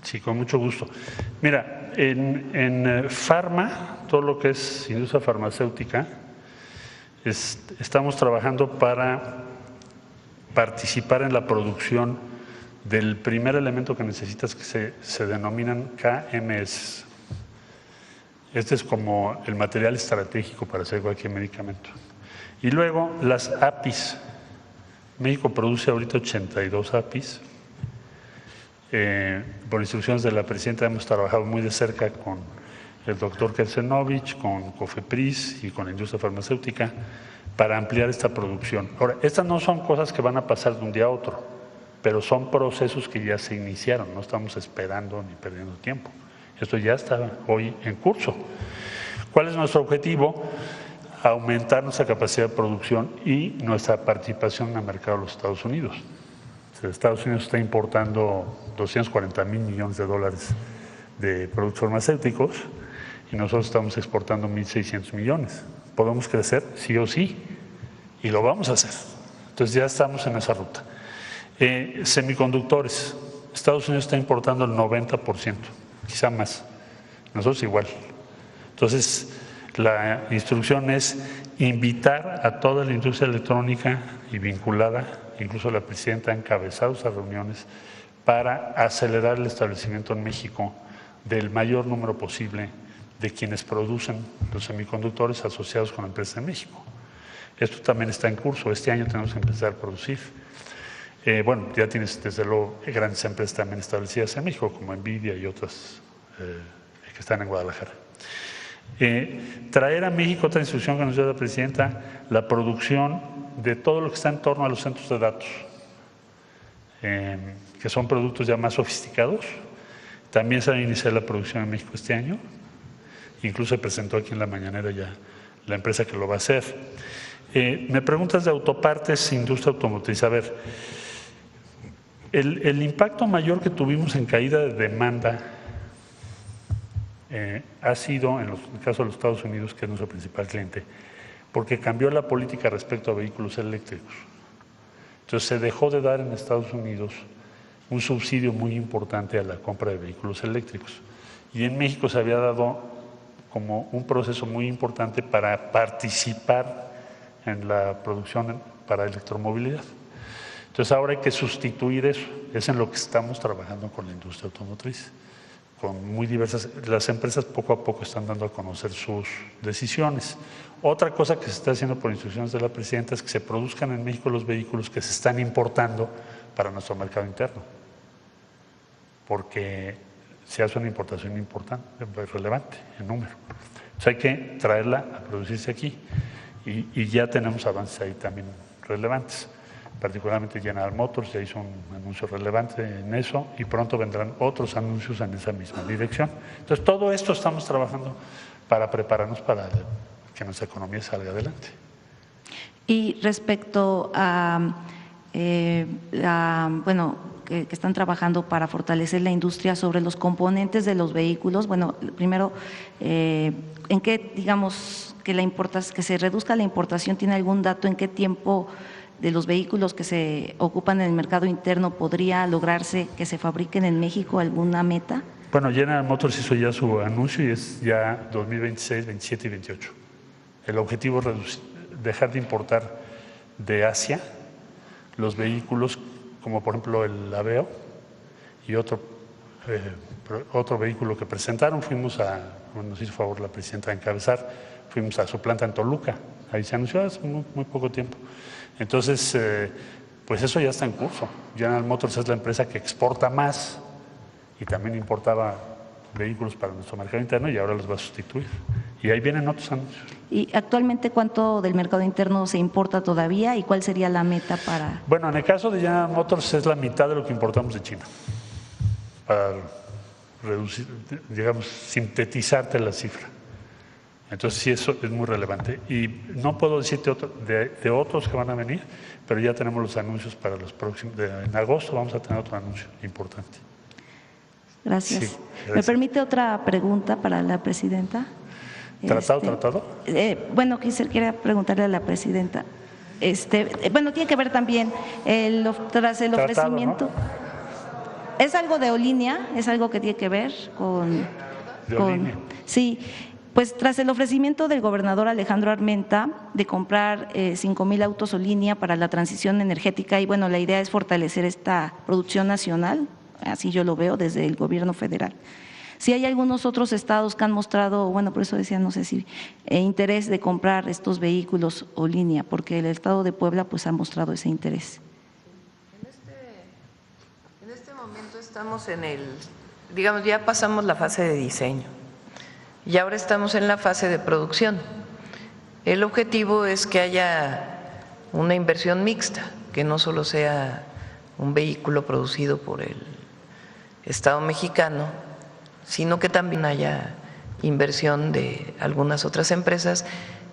Sí, con mucho gusto. Mira, en Farma, todo lo que es industria farmacéutica, estamos trabajando para participar en la producción del primer elemento que necesitas, que se denominan KMS. Este es como el material estratégico para hacer cualquier medicamento. Y luego las APIs. México produce ahorita 82 APIs. Por instrucciones de la presidenta hemos trabajado muy de cerca con el doctor Kersenovich, con COFEPRIS y con la industria farmacéutica para ampliar esta producción. Ahora, estas no son cosas que van a pasar de un día a otro, pero son procesos que ya se iniciaron, no estamos esperando ni perdiendo tiempo. Esto ya está hoy en curso. ¿Cuál es nuestro objetivo? Aumentar nuestra capacidad de producción y nuestra participación en el mercado de los Estados Unidos. Estados Unidos está importando 240,000 millones de dólares de productos farmacéuticos y nosotros estamos exportando 1.600 millones. ¿Podemos crecer? Sí o sí, y lo vamos a hacer. Entonces ya estamos en esa ruta. Semiconductores, Estados Unidos está importando el 90%, quizá más. Nosotros igual. Entonces, la instrucción es invitar a toda la industria electrónica y vinculada, incluso la presidenta ha encabezado esas reuniones para acelerar el establecimiento en México del mayor número posible de quienes producen los semiconductores asociados con empresas en México. Esto también está en curso. Este año tenemos que empezar a producir. Bueno, ya tienes desde luego grandes empresas también establecidas en México, como Nvidia y otras que están en Guadalajara. Traer a México, otra instrucción que nos dio la presidenta, la producción de todo lo que está en torno a los centros de datos, que son productos ya más sofisticados. También se va a iniciar la producción en México este año. Incluso se presentó aquí en la mañanera ya la empresa que lo va a hacer. Me preguntas de autopartes, industria automotriz. A ver, el impacto mayor que tuvimos en caída de demanda ha sido, en el caso de los Estados Unidos, que es nuestro principal cliente, porque cambió la política respecto a vehículos eléctricos. Entonces se dejó de dar en Estados Unidos un subsidio muy importante a la compra de vehículos eléctricos. Y en México se había dado como un proceso muy importante para participar en la producción para electromovilidad. Entonces ahora hay que sustituir eso, es en lo que estamos trabajando con la industria automotriz, con muy diversas. Las empresas poco a poco están dando a conocer sus decisiones. Otra cosa que se está haciendo por instrucciones de la presidenta es que se produzcan en México los vehículos que se están importando para nuestro mercado interno, porque se hace una importación importante, relevante en número. Entonces hay que traerla a producirse aquí y ya tenemos avances ahí también relevantes. Particularmente General Motors ya hizo un anuncio relevante en eso y pronto vendrán otros anuncios en esa misma dirección. Entonces todo esto estamos trabajando para prepararnos para que nuestra economía salga adelante. Y respecto a, que están trabajando para fortalecer la industria sobre los componentes de los vehículos, bueno, primero, ¿en qué, digamos, que se reduzca la importación? ¿Tiene algún dato en qué tiempo de los vehículos que se ocupan en el mercado interno podría lograrse que se fabriquen en México? ¿Alguna meta? Bueno, General Motors hizo ya su anuncio y es ya 2026, 27 y 28. El objetivo es dejar de importar de Asia los vehículos como por ejemplo el Aveo y otro vehículo que presentaron. Fuimos nos hizo favor la presidenta de encabezar, fuimos a su planta en Toluca, ahí se anunció hace muy poco tiempo. Entonces, pues eso ya está en curso. General Motors es la empresa que exporta más y también importaba vehículos para nuestro mercado interno y ahora los va a sustituir. Y ahí vienen otros anuncios. ¿Y actualmente cuánto del mercado interno se importa todavía y cuál sería la meta para...? Bueno, en el caso de General Motors es la mitad de lo que importamos de China, para reducir, digamos, sintetizarte la cifra. Entonces sí, eso es muy relevante. Y no puedo decirte de otros que van a venir, pero ya tenemos los anuncios para los próximos. En agosto vamos a tener otro anuncio importante. Gracias. Sí, gracias. ¿Me permite otra pregunta para la presidenta? ¿Tratado? Bueno, quisiera preguntarle a la presidenta. Bueno, tiene que ver también tras el ofrecimiento. ¿No? Es algo de Olínea, es algo que tiene que ver con Olínea. Sí. Pues tras el ofrecimiento del gobernador Alejandro Armenta de comprar 5,000 autos Olínea para la transición energética, y bueno, la idea es fortalecer esta producción nacional, así yo lo veo desde el gobierno federal. Sí hay algunos otros estados que han mostrado, bueno, por eso decía, no sé si interés de comprar estos vehículos Olínea, porque el estado de Puebla pues ha mostrado ese interés. En este momento estamos digamos, ya pasamos la fase de diseño. Y ahora estamos en la fase de producción. El objetivo es que haya una inversión mixta, que no solo sea un vehículo producido por el Estado mexicano, sino que también haya inversión de algunas otras empresas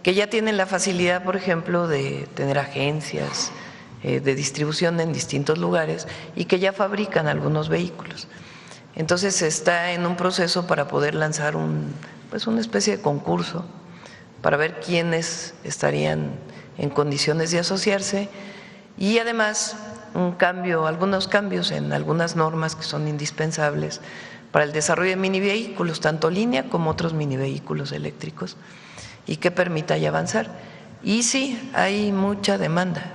que ya tienen la facilidad, por ejemplo, de tener agencias de distribución en distintos lugares y que ya fabrican algunos vehículos. Entonces se está en un proceso para poder lanzar una especie de concurso para ver quiénes estarían en condiciones de asociarse y además algunos cambios en algunas normas que son indispensables para el desarrollo de minivehículos, tanto línea como otros minivehículos eléctricos, y que permita ya avanzar. Y sí, hay mucha demanda,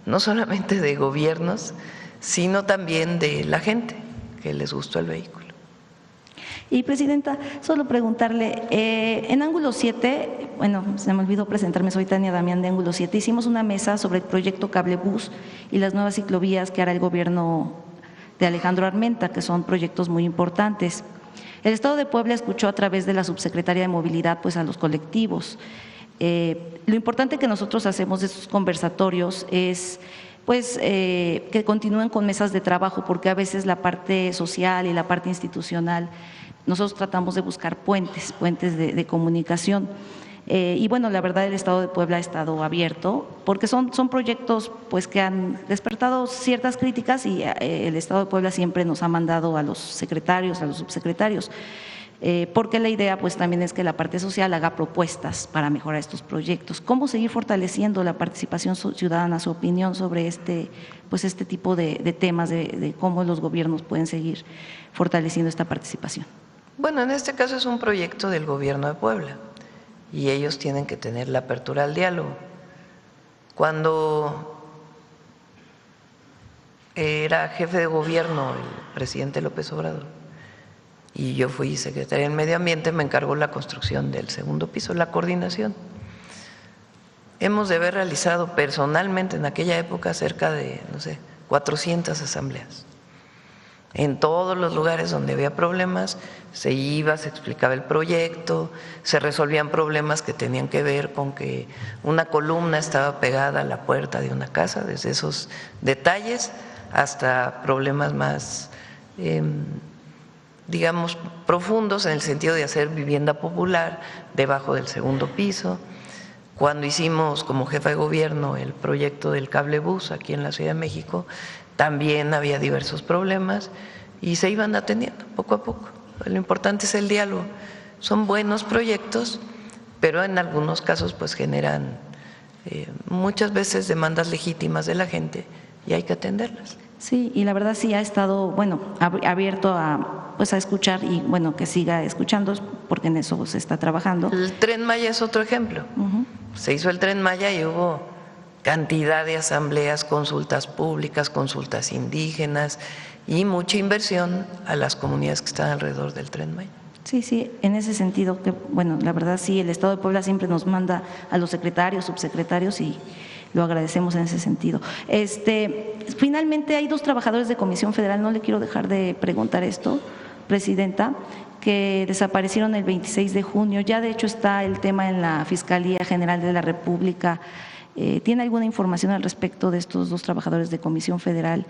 no solamente de gobiernos, sino también de la gente que les gustó el vehículo. Y presidenta, solo preguntarle, en Ángulo 7, bueno, se me olvidó presentarme, soy Tania Damián de Ángulo 7, hicimos una mesa sobre el proyecto Cablebús y las nuevas ciclovías que hará el gobierno de Alejandro Armenta, que son proyectos muy importantes. El Estado de Puebla escuchó a través de la Subsecretaría de Movilidad pues a los colectivos. Lo importante que nosotros hacemos de estos conversatorios es que continúen con mesas de trabajo, porque a veces la parte social y la parte institucional nosotros tratamos de buscar puentes de comunicación. Y bueno, la verdad el Estado de Puebla ha estado abierto porque son proyectos pues que han despertado ciertas críticas y el Estado de Puebla siempre nos ha mandado a los secretarios, a los subsecretarios, porque la idea pues también es que la parte social haga propuestas para mejorar estos proyectos. ¿Cómo seguir fortaleciendo la participación ciudadana, su opinión sobre este tipo de temas, de cómo los gobiernos pueden seguir fortaleciendo esta participación? Bueno, en este caso es un proyecto del gobierno de Puebla y ellos tienen que tener la apertura al diálogo. Cuando era jefe de gobierno el presidente López Obrador y yo fui secretaria del Medio Ambiente, me encargó la construcción del segundo piso, la coordinación. Hemos de haber realizado personalmente en aquella época cerca de, 400 asambleas. En todos los lugares donde había problemas, se iba, se explicaba el proyecto, se resolvían problemas que tenían que ver con que una columna estaba pegada a la puerta de una casa, desde esos detalles hasta problemas más, digamos, profundos en el sentido de hacer vivienda popular debajo del segundo piso. Cuando hicimos como jefa de gobierno el proyecto del cablebús aquí en la Ciudad de México, también había diversos problemas y se iban atendiendo poco a poco. Lo importante es el diálogo. Son buenos proyectos, pero en algunos casos pues generan muchas veces demandas legítimas de la gente y hay que atenderlas. Sí, y la verdad sí ha estado, abierto a escuchar y que siga escuchando porque en eso se está trabajando. El Tren Maya es otro ejemplo. Se hizo el Tren Maya y hubo cantidad de asambleas, consultas públicas, consultas indígenas y mucha inversión a las comunidades que están alrededor del Tren Maya. Sí, en ese sentido, la verdad sí, el Estado de Puebla siempre nos manda a los secretarios, subsecretarios y lo agradecemos en ese sentido. Finalmente hay 2 trabajadores de Comisión Federal, no le quiero dejar de preguntar esto, Presidenta, que desaparecieron el 26 de junio, ya de hecho está el tema en la Fiscalía General de la República. ¿Tiene alguna información al respecto de estos 2 trabajadores de Comisión Federal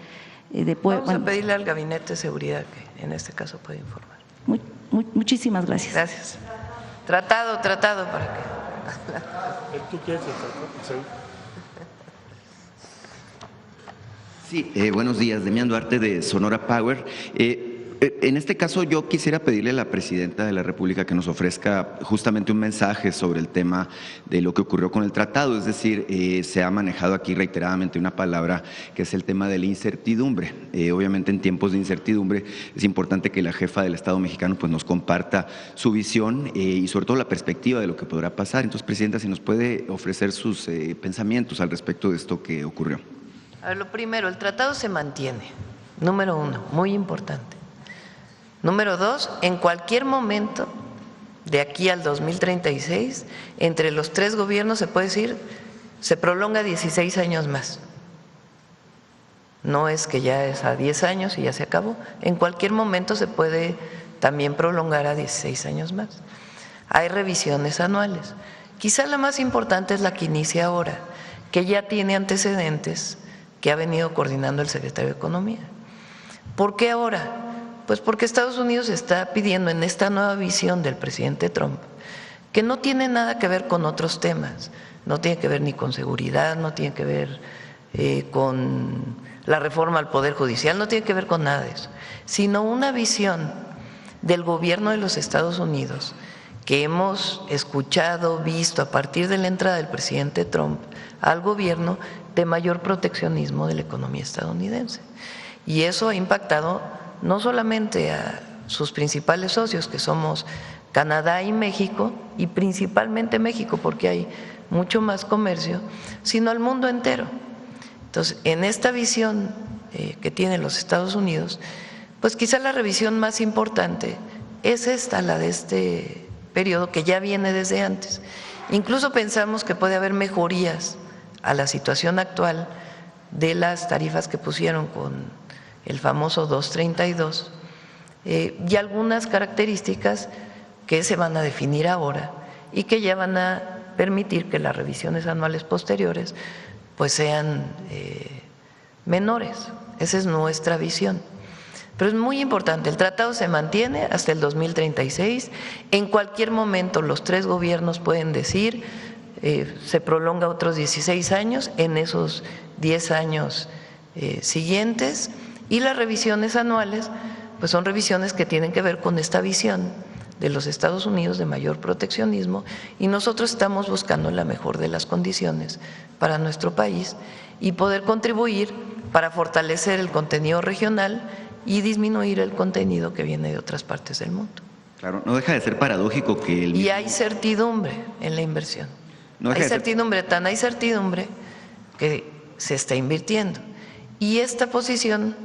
de Puebla? Vamos a pedirle al Gabinete de Seguridad que en este caso puede informar. Muchísimas gracias. Gracias. Tratado para que… ¿Tú quieres el tratado? Sí, buenos días, Demián Duarte de Sonora Power. En este caso yo quisiera pedirle a la Presidenta de la República que nos ofrezca justamente un mensaje sobre el tema de lo que ocurrió con el tratado, es decir, se ha manejado aquí reiteradamente una palabra que es el tema de la incertidumbre. Obviamente en tiempos de incertidumbre es importante que la jefa del Estado mexicano pues nos comparta su visión y sobre todo la perspectiva de lo que podrá pasar. Entonces, Presidenta, si nos puede ofrecer sus pensamientos al respecto de esto que ocurrió. A ver, lo primero, el tratado se mantiene, número 1, muy importante. Número 2, en cualquier momento de aquí al 2036, entre los 3 gobiernos se puede decir, se prolonga 16 años más. No es que ya es a 10 años y ya se acabó, en cualquier momento se puede también prolongar a 16 años más. Hay revisiones anuales. Quizá la más importante es la que inicia ahora, que ya tiene antecedentes que ha venido coordinando el secretario de Economía. ¿Por qué ahora? Pues porque Estados Unidos está pidiendo en esta nueva visión del presidente Trump, que no tiene nada que ver con otros temas, no tiene que ver ni con seguridad, no tiene que ver con la reforma al Poder Judicial, no tiene que ver con nada de eso, sino una visión del gobierno de los Estados Unidos que hemos escuchado, visto a partir de la entrada del presidente Trump al gobierno de mayor proteccionismo de la economía estadounidense. Y eso ha impactado no solamente a sus principales socios, que somos Canadá y México, y principalmente México, porque hay mucho más comercio, sino al mundo entero. Entonces, en esta visión que tienen los Estados Unidos, pues quizá la revisión más importante es esta, la de este periodo que ya viene desde antes. Incluso pensamos que puede haber mejorías a la situación actual de las tarifas que pusieron con el famoso 232, y algunas características que se van a definir ahora y que ya van a permitir que las revisiones anuales posteriores pues sean menores. Esa es nuestra visión. Pero es muy importante, el tratado se mantiene hasta el 2036, en cualquier momento los 3 gobiernos pueden decir se prolonga otros 16 años en esos 10 años siguientes. Y las revisiones anuales, pues son revisiones que tienen que ver con esta visión de los Estados Unidos de mayor proteccionismo y nosotros estamos buscando la mejor de las condiciones para nuestro país y poder contribuir para fortalecer el contenido regional y disminuir el contenido que viene de otras partes del mundo. Claro, no deja de ser paradójico que el… Y hay certidumbre en la inversión. Hay certidumbre que se está invirtiendo. Y esta posición,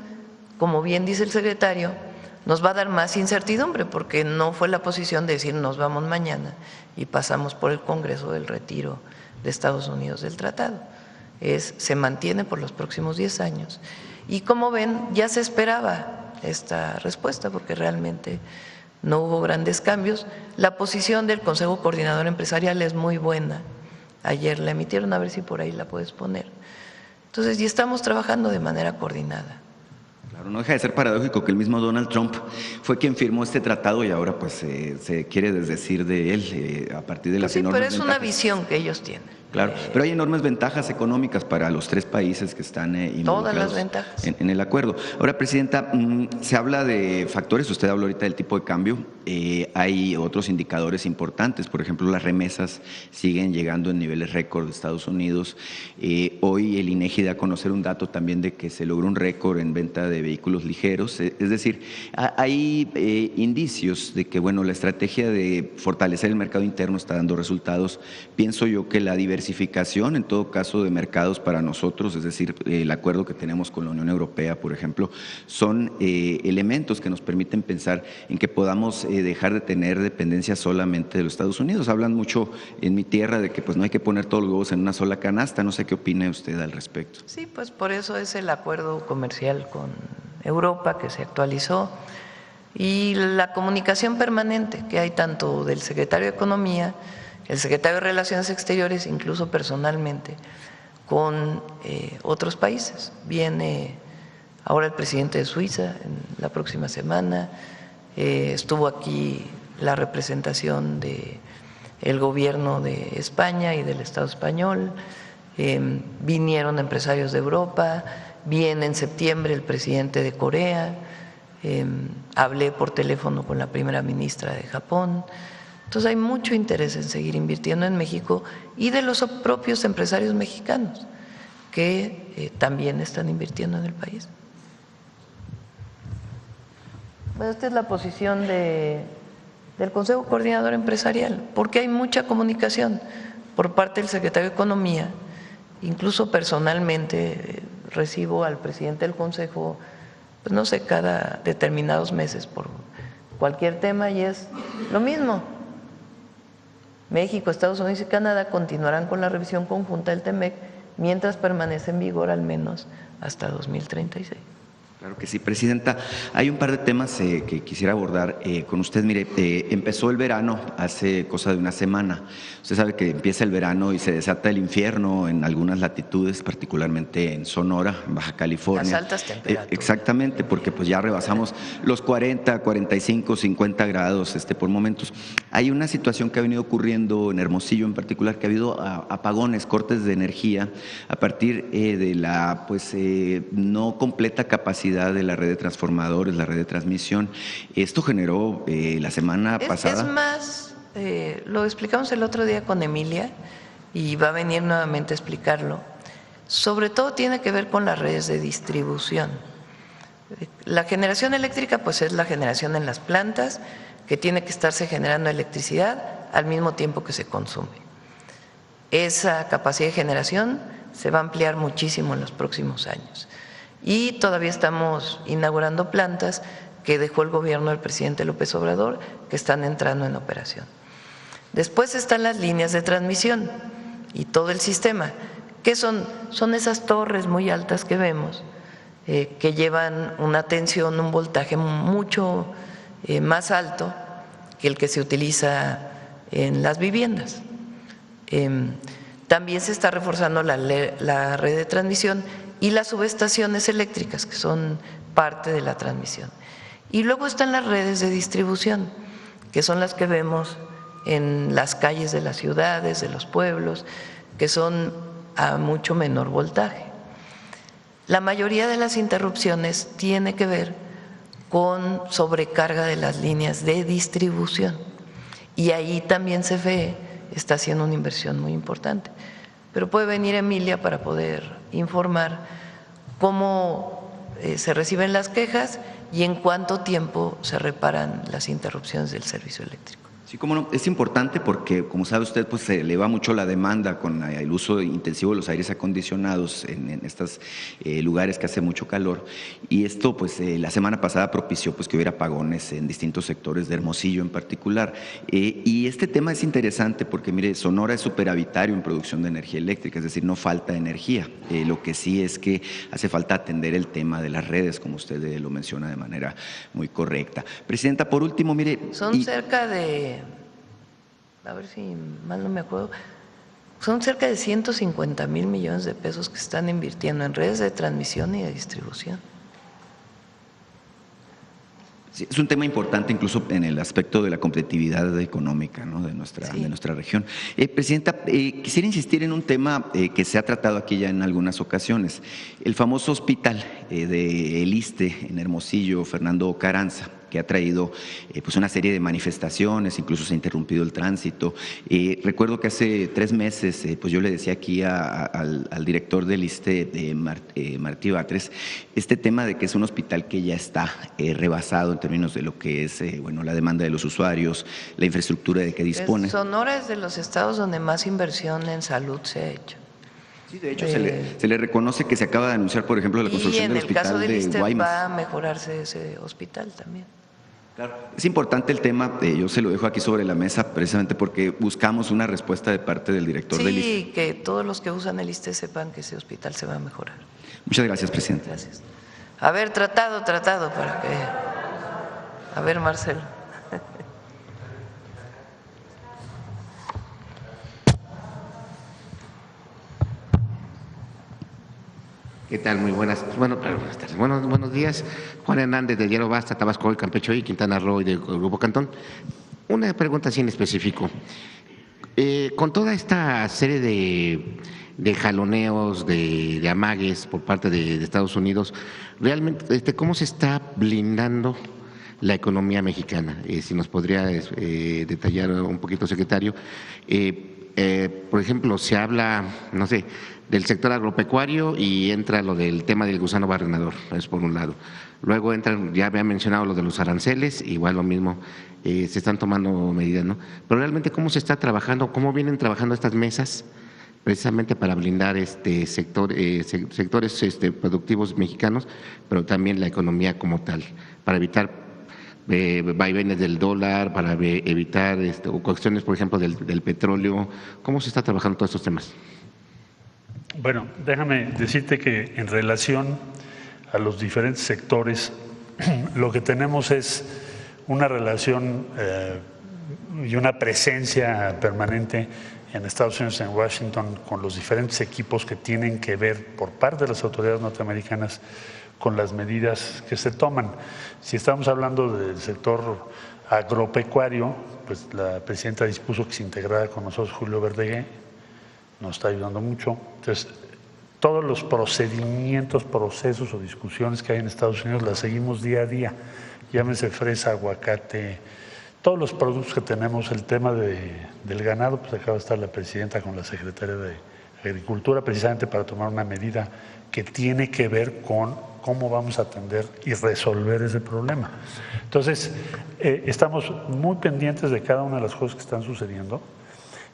como bien dice el secretario, nos va a dar más incertidumbre, porque no fue la posición de decir nos vamos mañana y pasamos por el Congreso del retiro de Estados Unidos del tratado. Se mantiene por los próximos 10 años. Y como ven, ya se esperaba esta respuesta, porque realmente no hubo grandes cambios. La posición del Consejo Coordinador Empresarial es muy buena. Ayer la emitieron, a ver si por ahí la puedes poner. Entonces, y estamos trabajando de manera coordinada. Claro, no deja de ser paradójico que el mismo Donald Trump fue quien firmó este tratado y ahora pues se quiere desdecir de él a partir de las enormes pero es ventajas. una visión que ellos tienen. Claro, pero hay enormes ventajas económicas para los 3 países que están involucrados todas las ventajas en el acuerdo. Ahora, Presidenta, se habla de factores, usted habló ahorita del tipo de cambio, hay otros indicadores importantes, por ejemplo, las remesas siguen llegando en niveles récord de Estados Unidos. Hoy el INEGI da a conocer un dato también de que se logró un récord en venta de vehículos ligeros, es decir, hay indicios de que, bueno, la estrategia de fortalecer el mercado interno está dando resultados. Pienso yo que la diversificación, en todo caso, de mercados para nosotros, es decir, el acuerdo que tenemos con la Unión Europea, por ejemplo, son elementos que nos permiten pensar en que podamos dejar de tener dependencia solamente de los Estados Unidos. Hablan mucho en mi tierra de que pues no hay que poner todos los huevos en una sola canasta. No sé qué opine usted al respecto. Sí, pues por eso es el acuerdo comercial con Europa que se actualizó y la comunicación permanente que hay tanto del secretario de Economía, el secretario de Relaciones Exteriores, incluso personalmente, con otros países. Viene ahora el presidente de Suiza en la próxima semana, estuvo aquí la representación del gobierno de España y del Estado español, vinieron empresarios de Europa, viene en septiembre el presidente de Corea, hablé por teléfono con la primera ministra de Japón. Entonces hay mucho interés en seguir invirtiendo en México y de los propios empresarios mexicanos que también están invirtiendo en el país. Bueno, esta es la posición del Consejo Coordinador Empresarial, porque hay mucha comunicación por parte del secretario de Economía. Incluso personalmente recibo al presidente del Consejo, pues no sé, cada determinados meses por cualquier tema y es lo mismo. México, Estados Unidos y Canadá continuarán con la revisión conjunta del TEMEC mientras permanece en vigor al menos hasta 2036. Claro que sí, Presidenta. Hay un par de temas que quisiera abordar con usted. Mire, empezó el verano hace cosa de una semana. Usted sabe que empieza el verano y se desata el infierno en algunas latitudes, particularmente en Sonora, en Baja California. Las altas temperaturas. Exactamente, porque pues ya rebasamos los 40, 45, 50 grados por momentos. Hay una situación que ha venido ocurriendo en Hermosillo en particular, que ha habido apagones, cortes de energía a partir de la no completa capacidad de la red de transformadores, la red de transmisión. Esto generó la semana pasada. Es más, lo explicamos el otro día con Emilia y va a venir nuevamente a explicarlo. Sobre todo tiene que ver con las redes de distribución. La generación eléctrica pues es la generación en las plantas que tiene que estarse generando electricidad al mismo tiempo que se consume. Esa capacidad de generación se va a ampliar muchísimo en los próximos años. Y todavía estamos inaugurando plantas que dejó el gobierno del presidente López Obrador que están entrando en operación. Después están las líneas de transmisión y todo el sistema, que son esas torres muy altas que vemos, que llevan una tensión, un voltaje mucho más alto que el que se utiliza en las viviendas. También se está reforzando la red de transmisión y las subestaciones eléctricas, que son parte de la transmisión. Y luego están las redes de distribución, que son las que vemos en las calles de las ciudades, de los pueblos, que son a mucho menor voltaje. La mayoría de las interrupciones tiene que ver con sobrecarga de las líneas de distribución. Y ahí también CFE está haciendo una inversión muy importante. Pero puede venir Emilia para poder informar cómo se reciben las quejas y en cuánto tiempo se reparan las interrupciones del servicio eléctrico. Sí, cómo no, es importante porque, como sabe usted, pues se eleva mucho la demanda con el uso intensivo de los aires acondicionados en estos lugares que hace mucho calor, y esto pues la semana pasada propició pues que hubiera apagones en distintos sectores de Hermosillo en particular, y este tema es interesante porque mire, Sonora es superavitario en producción de energía eléctrica, es decir, no falta energía, lo que sí es que hace falta atender el tema de las redes, como usted lo menciona de manera muy correcta. Presidenta, por último, mire… Son cerca de… a ver si mal no me acuerdo, son cerca de 150,000 millones de pesos que están invirtiendo en redes de transmisión y de distribución. Sí, es un tema importante incluso en el aspecto de la competitividad económica, ¿no?, de nuestra región. Presidenta, quisiera insistir en un tema que se ha tratado aquí ya en algunas ocasiones, el famoso hospital del ISSSTE en Hermosillo, Fernando Carranza, que ha traído pues una serie de manifestaciones, incluso se ha interrumpido el tránsito. Recuerdo que hace 3 meses pues yo le decía aquí al director del ISSSTE, Martí Batres, este tema de que es un hospital que ya está rebasado en términos de lo que es bueno, la demanda de los usuarios, la infraestructura de que dispone. Sonora es de los estados donde más inversión en salud se ha hecho. Sí, de hecho se le reconoce que se acaba de anunciar, por ejemplo, la construcción del hospital de Guaymas. Y en el caso del ISSSTE va a mejorarse ese hospital también. Claro. Es importante el tema, yo se lo dejo aquí sobre la mesa precisamente porque buscamos una respuesta de parte del director del ISSSTE. Sí, que todos los que usan el ISSSTE sepan que ese hospital se va a mejorar. Muchas gracias, presidente. Gracias. A ver, tratado para que… A ver, Marcelo. ¿Qué tal? Muy buenas tardes. Buenos días. Juan Hernández de Diario Basta, Tabasco Hoy, Campeche Hoy, Quintana Roo y del Grupo Cantón. Una pregunta así en específico. Con toda esta serie de jaloneos, de amagues por parte de Estados Unidos, realmente, ¿cómo se está blindando la economía mexicana? Si nos podría detallar un poquito, secretario. Por ejemplo, se habla, no sé, del sector agropecuario y entra lo del tema del gusano barrenador, es por un lado. Luego entran, ya había mencionado lo de los aranceles, igual lo mismo, se están tomando medidas, ¿no? Pero realmente, ¿cómo se está trabajando, cómo vienen trabajando estas mesas precisamente para blindar sectores productivos mexicanos, pero también la economía como tal, para evitar vaivenes del dólar, para evitar cuestiones, por ejemplo, del petróleo? ¿Cómo se está trabajando todos estos temas? Bueno, déjame decirte que en relación a los diferentes sectores, lo que tenemos es una relación y una presencia permanente en Estados Unidos, en Washington, con los diferentes equipos que tienen que ver por parte de las autoridades norteamericanas con las medidas que se toman. Si estamos hablando del sector agropecuario, pues la presidenta dispuso que se integrara con nosotros Julio Verdegué, nos está ayudando mucho. Entonces, todos los procedimientos, procesos o discusiones que hay en Estados Unidos las seguimos día a día. Llámese fresa, aguacate, todos los productos que tenemos. El tema del ganado, pues acaba de estar la presidenta con la secretaria de Agricultura precisamente para tomar una medida que tiene que ver con cómo vamos a atender y resolver ese problema. Entonces, estamos muy pendientes de cada una de las cosas que están sucediendo.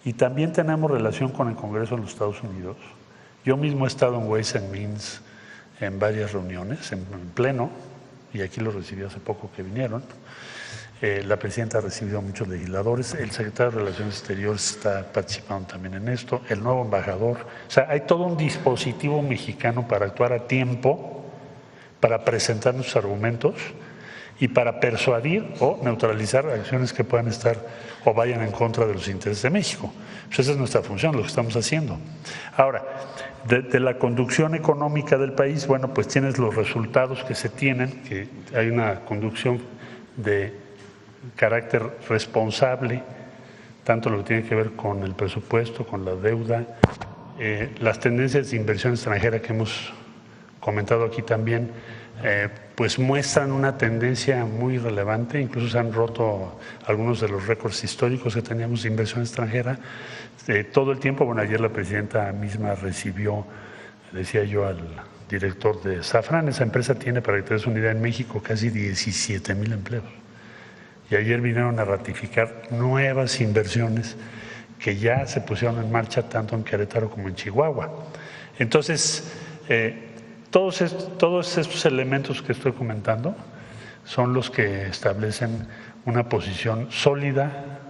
Y también tenemos relación con el Congreso de los Estados Unidos. Yo mismo he estado en Ways and Means en varias reuniones, en pleno, y aquí lo recibí hace poco que vinieron. La presidenta ha recibido a muchos legisladores, el secretario de Relaciones Exteriores está participando también en esto, el nuevo embajador. O sea, hay todo un dispositivo mexicano para actuar a tiempo, para presentar nuestros argumentos y para persuadir o neutralizar acciones que puedan estar o vayan en contra de los intereses de México. Pues esa es nuestra función, lo que estamos haciendo. Ahora, de la conducción económica del país, bueno, pues tienes los resultados que se tienen, que hay una conducción de carácter responsable, tanto lo que tiene que ver con el presupuesto, con la deuda, las tendencias de inversión extranjera que hemos comentado aquí también, pues muestran una tendencia muy relevante, incluso se han roto algunos de los récords históricos que teníamos de inversión extranjera todo el tiempo. Bueno, ayer la presidenta misma recibió, decía yo, al director de Safran. Esa empresa tiene, para que te des una idea, en México casi 17,000 empleos y ayer vinieron a ratificar nuevas inversiones que ya se pusieron en marcha tanto en Querétaro como en Chihuahua. Entonces, todos estos elementos que estoy comentando son los que establecen una posición sólida,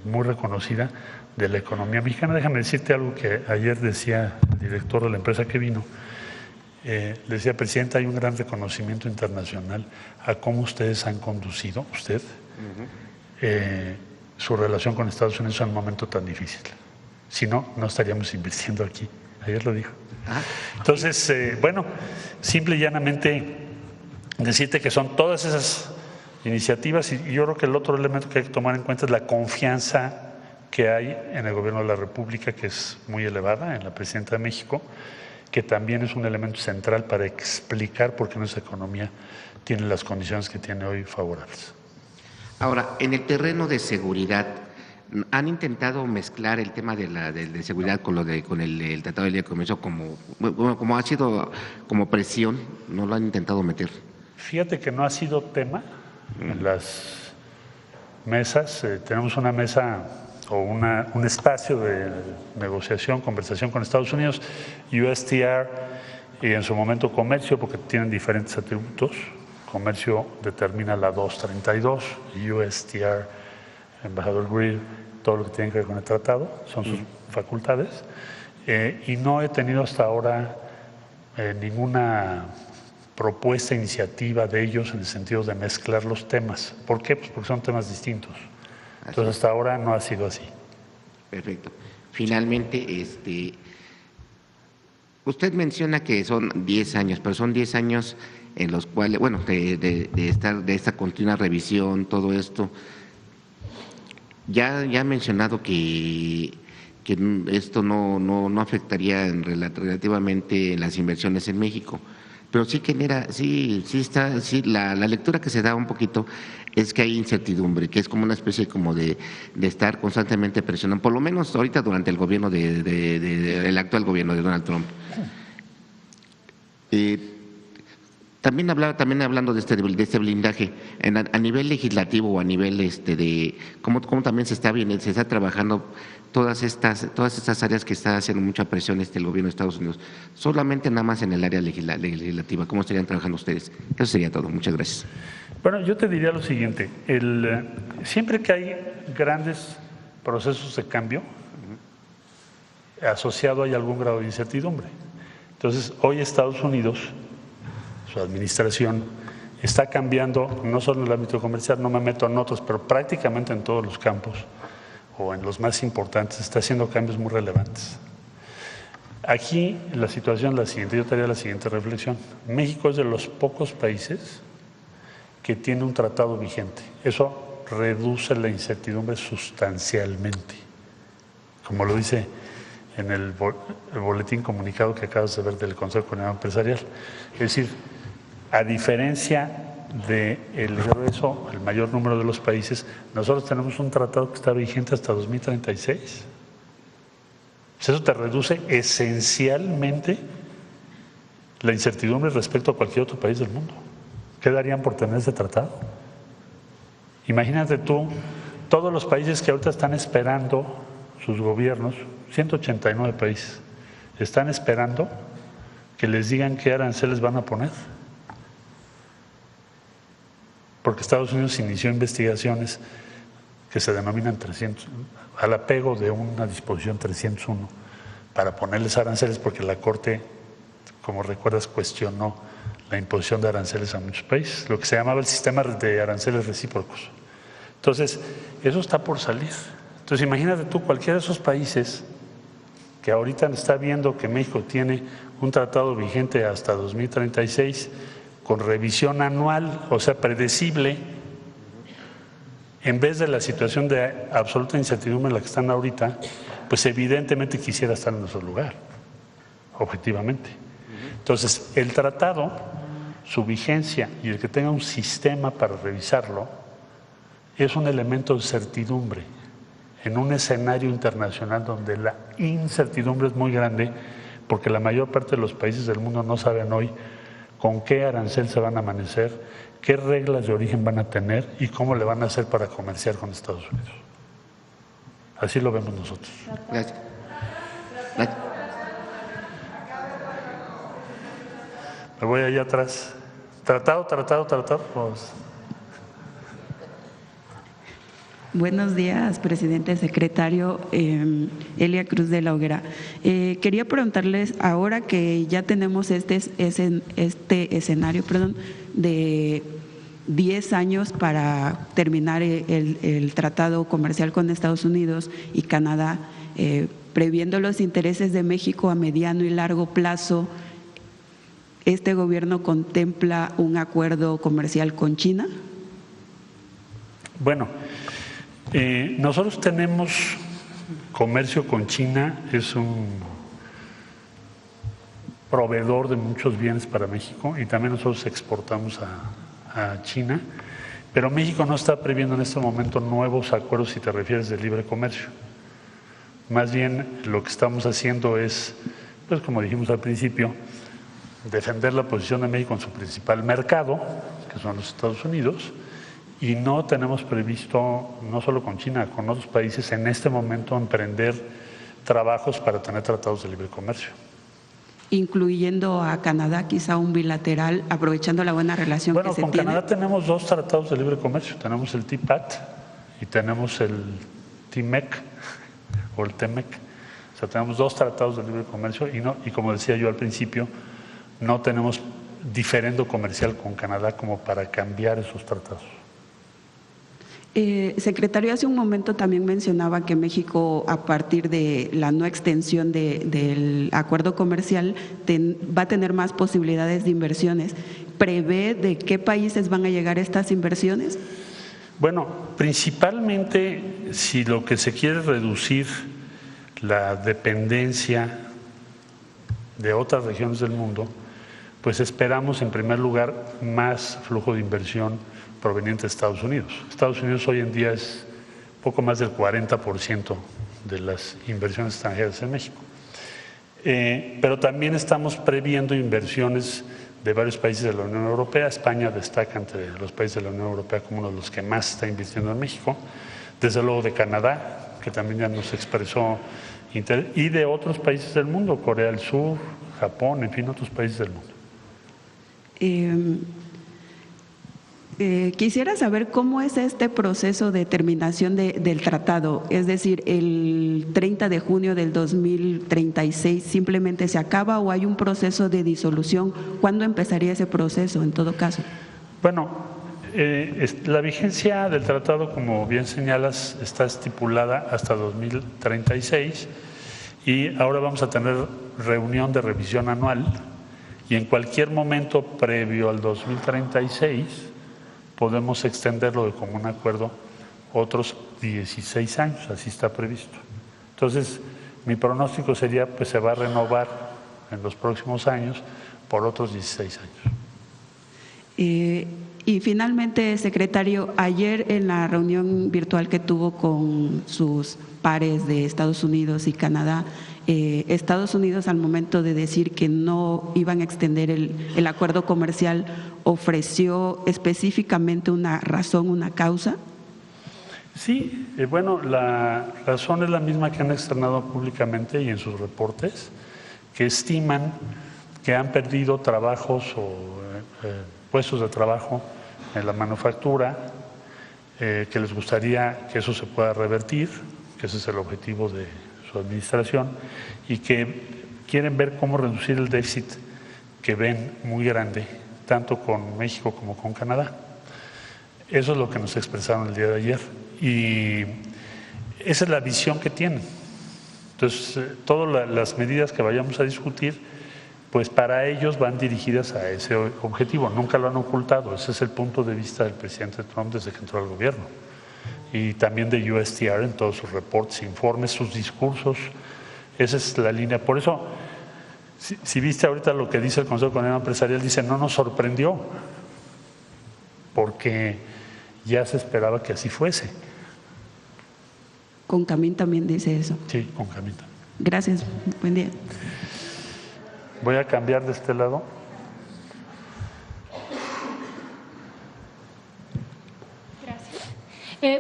muy reconocida de la economía mexicana. Déjame decirte algo que ayer decía el director de la empresa que vino. Le decía, presidente, hay un gran reconocimiento internacional a cómo ustedes han conducido, su relación con Estados Unidos en un momento tan difícil. Si no, no estaríamos invirtiendo aquí. Ayer lo dijo. Entonces, bueno, simple y llanamente decirte que son todas esas iniciativas, y yo creo que el otro elemento que hay que tomar en cuenta es la confianza que hay en el gobierno de la República, que es muy elevada, en la presidenta de México, que también es un elemento central para explicar por qué nuestra economía tiene las condiciones que tiene hoy favorables. Ahora, en el terreno de seguridad, ¿han intentado mezclar el tema de seguridad con el Tratado de Libre Comercio como ha sido como presión? ¿No lo han intentado meter? Fíjate que no ha sido tema en las mesas. Tenemos una mesa o un espacio de negociación, conversación con Estados Unidos, USTR y en su momento comercio, porque tienen diferentes atributos. Comercio determina la 232, USTR, embajador Greer, todo lo que tiene que ver con el tratado, son sus facultades. Y no he tenido hasta ahora ninguna propuesta, iniciativa de ellos en el sentido de mezclar los temas. ¿Por qué? Pues porque son temas distintos. Entonces, hasta ahora no ha sido así. Perfecto. Finalmente, usted menciona que son 10 años, pero son 10 años en los cuales, bueno, de esta continua revisión, todo esto. Ya ha mencionado que esto no afectaría relativamente las inversiones en México, pero sí genera, la lectura que se da un poquito es que hay incertidumbre, que es como una especie como de estar constantemente presionando, por lo menos ahorita durante el gobierno el actual gobierno de Donald Trump. También hablando de este blindaje, a nivel legislativo o a nivel de cómo también se está trabajando todas estas áreas que está haciendo mucha presión el gobierno de Estados Unidos, solamente nada más en el área legislativa, ¿cómo estarían trabajando ustedes? Eso sería todo, muchas gracias. Bueno, yo te diría lo siguiente, siempre que hay grandes procesos de cambio, asociado hay algún grado de incertidumbre. Entonces, hoy Estados Unidos, su administración, está cambiando no solo en el ámbito comercial, no me meto en otros, pero prácticamente en todos los campos o en los más importantes, está haciendo cambios muy relevantes. Aquí la situación es la siguiente, yo te haría la siguiente reflexión. México es de los pocos países que tiene un tratado vigente. Eso reduce la incertidumbre sustancialmente, como lo dice en el boletín comunicado que acabas de ver del Consejo Coordinador Empresarial. Es decir, a diferencia del grueso, el mayor número de los países, nosotros tenemos un tratado que está vigente hasta 2036. Eso te reduce esencialmente la incertidumbre respecto a cualquier otro país del mundo. ¿Qué darían por tener ese tratado? Imagínate tú, todos los países que ahorita están esperando, sus gobiernos, 189 países, están esperando que les digan qué aranceles van a poner. Porque Estados Unidos inició investigaciones que se denominan 300, al apego de una disposición 301 para ponerles aranceles, porque la Corte, como recuerdas, cuestionó la imposición de aranceles a muchos países, lo que se llamaba el sistema de aranceles recíprocos. Entonces, eso está por salir. Entonces, imagínate tú, cualquiera de esos países que ahorita está viendo que México tiene un tratado vigente hasta 2036, con revisión anual, o sea, predecible, en vez de la situación de absoluta incertidumbre en la que están ahorita, pues evidentemente quisiera estar en nuestro lugar, objetivamente. Entonces, el tratado, su vigencia y el que tenga un sistema para revisarlo, es un elemento de certidumbre en un escenario internacional donde la incertidumbre es muy grande, porque la mayor parte de los países del mundo no saben hoy con qué arancel se van a amanecer, qué reglas de origen van a tener y cómo le van a hacer para comerciar con Estados Unidos. Así lo vemos nosotros. Gracias. Me voy allá atrás. Tratado. Pues. Buenos días, presidente, secretario. Elia Cruz de la Hoguera. Quería preguntarles, ahora que ya tenemos este escenario, de 10 años para terminar el tratado comercial con Estados Unidos y Canadá, previendo los intereses de México a mediano y largo plazo, ¿este gobierno contempla un acuerdo comercial con China? Bueno, nosotros tenemos comercio con China, es un proveedor de muchos bienes para México y también nosotros exportamos a China, pero México no está previendo en este momento nuevos acuerdos si te refieres de libre comercio. Más bien lo que estamos haciendo es, pues como dijimos al principio, defender la posición de México en su principal mercado, que son los Estados Unidos, y no tenemos previsto, no solo con China, con otros países, en este momento emprender trabajos para tener tratados de libre comercio. Incluyendo a Canadá, quizá un bilateral, aprovechando la buena relación que se tiene. Bueno, con Canadá tenemos 2 tratados de libre comercio, tenemos el TPAT y tenemos el TMEC o el TEMEC. O sea, tenemos 2 tratados de libre comercio y como decía yo al principio, no tenemos diferendo comercial con Canadá como para cambiar esos tratados. Secretario, hace un momento también mencionaba que México, a partir de la no extensión del acuerdo comercial, va a tener más posibilidades de inversiones. ¿Prevé de qué países van a llegar estas inversiones? Bueno, principalmente si lo que se quiere es reducir la dependencia de otras regiones del mundo, pues esperamos en primer lugar más flujo de inversión proveniente de Estados Unidos. Estados Unidos hoy en día es poco más del 40% de las inversiones extranjeras en México. Pero también estamos previendo inversiones de varios países de la Unión Europea. España destaca entre los países de la Unión Europea como uno de los que más está invirtiendo en México. Desde luego de Canadá, que también ya nos expresó interés, y de otros países del mundo, Corea del Sur, Japón, en fin, otros países del mundo. Quisiera saber cómo es este proceso de terminación del tratado, es decir, el 30 de junio del 2036 simplemente se acaba o hay un proceso de disolución. ¿Cuándo empezaría ese proceso en todo caso? Bueno, la vigencia del tratado, como bien señalas, está estipulada hasta 2036 y ahora vamos a tener reunión de revisión anual y en cualquier momento previo al 2036 podemos extenderlo de común acuerdo otros 16 años, así está previsto. Entonces, mi pronóstico sería, pues se va a renovar en los próximos años por otros 16 años. Y finalmente, secretario, ayer en la reunión virtual que tuvo con sus pares de Estados Unidos y Canadá, Estados Unidos, al momento de decir que no iban a extender el acuerdo comercial, ofreció específicamente una razón, una causa. Sí, bueno, la razón es la misma que han externado públicamente y en sus reportes, que estiman que han perdido trabajos o puestos de trabajo en la manufactura, que les gustaría que eso se pueda revertir, que ese es el objetivo de su administración, y que quieren ver cómo reducir el déficit que ven muy grande, tanto con México como con Canadá. Eso es lo que nos expresaron el día de ayer y esa es la visión que tienen. Entonces, todas las medidas que vayamos a discutir, pues para ellos van dirigidas a ese objetivo, nunca lo han ocultado, ese es el punto de vista del presidente Trump desde que entró al gobierno y también de USTR en todos sus reportes, informes, sus discursos, esa es la línea. Por eso, si viste ahorita lo que dice el Consejo Coordinador Empresarial, dice no nos sorprendió, porque ya se esperaba que así fuese. Concamín también dice eso. Sí, Concamín también. Gracias, buen día. Voy a cambiar de este lado.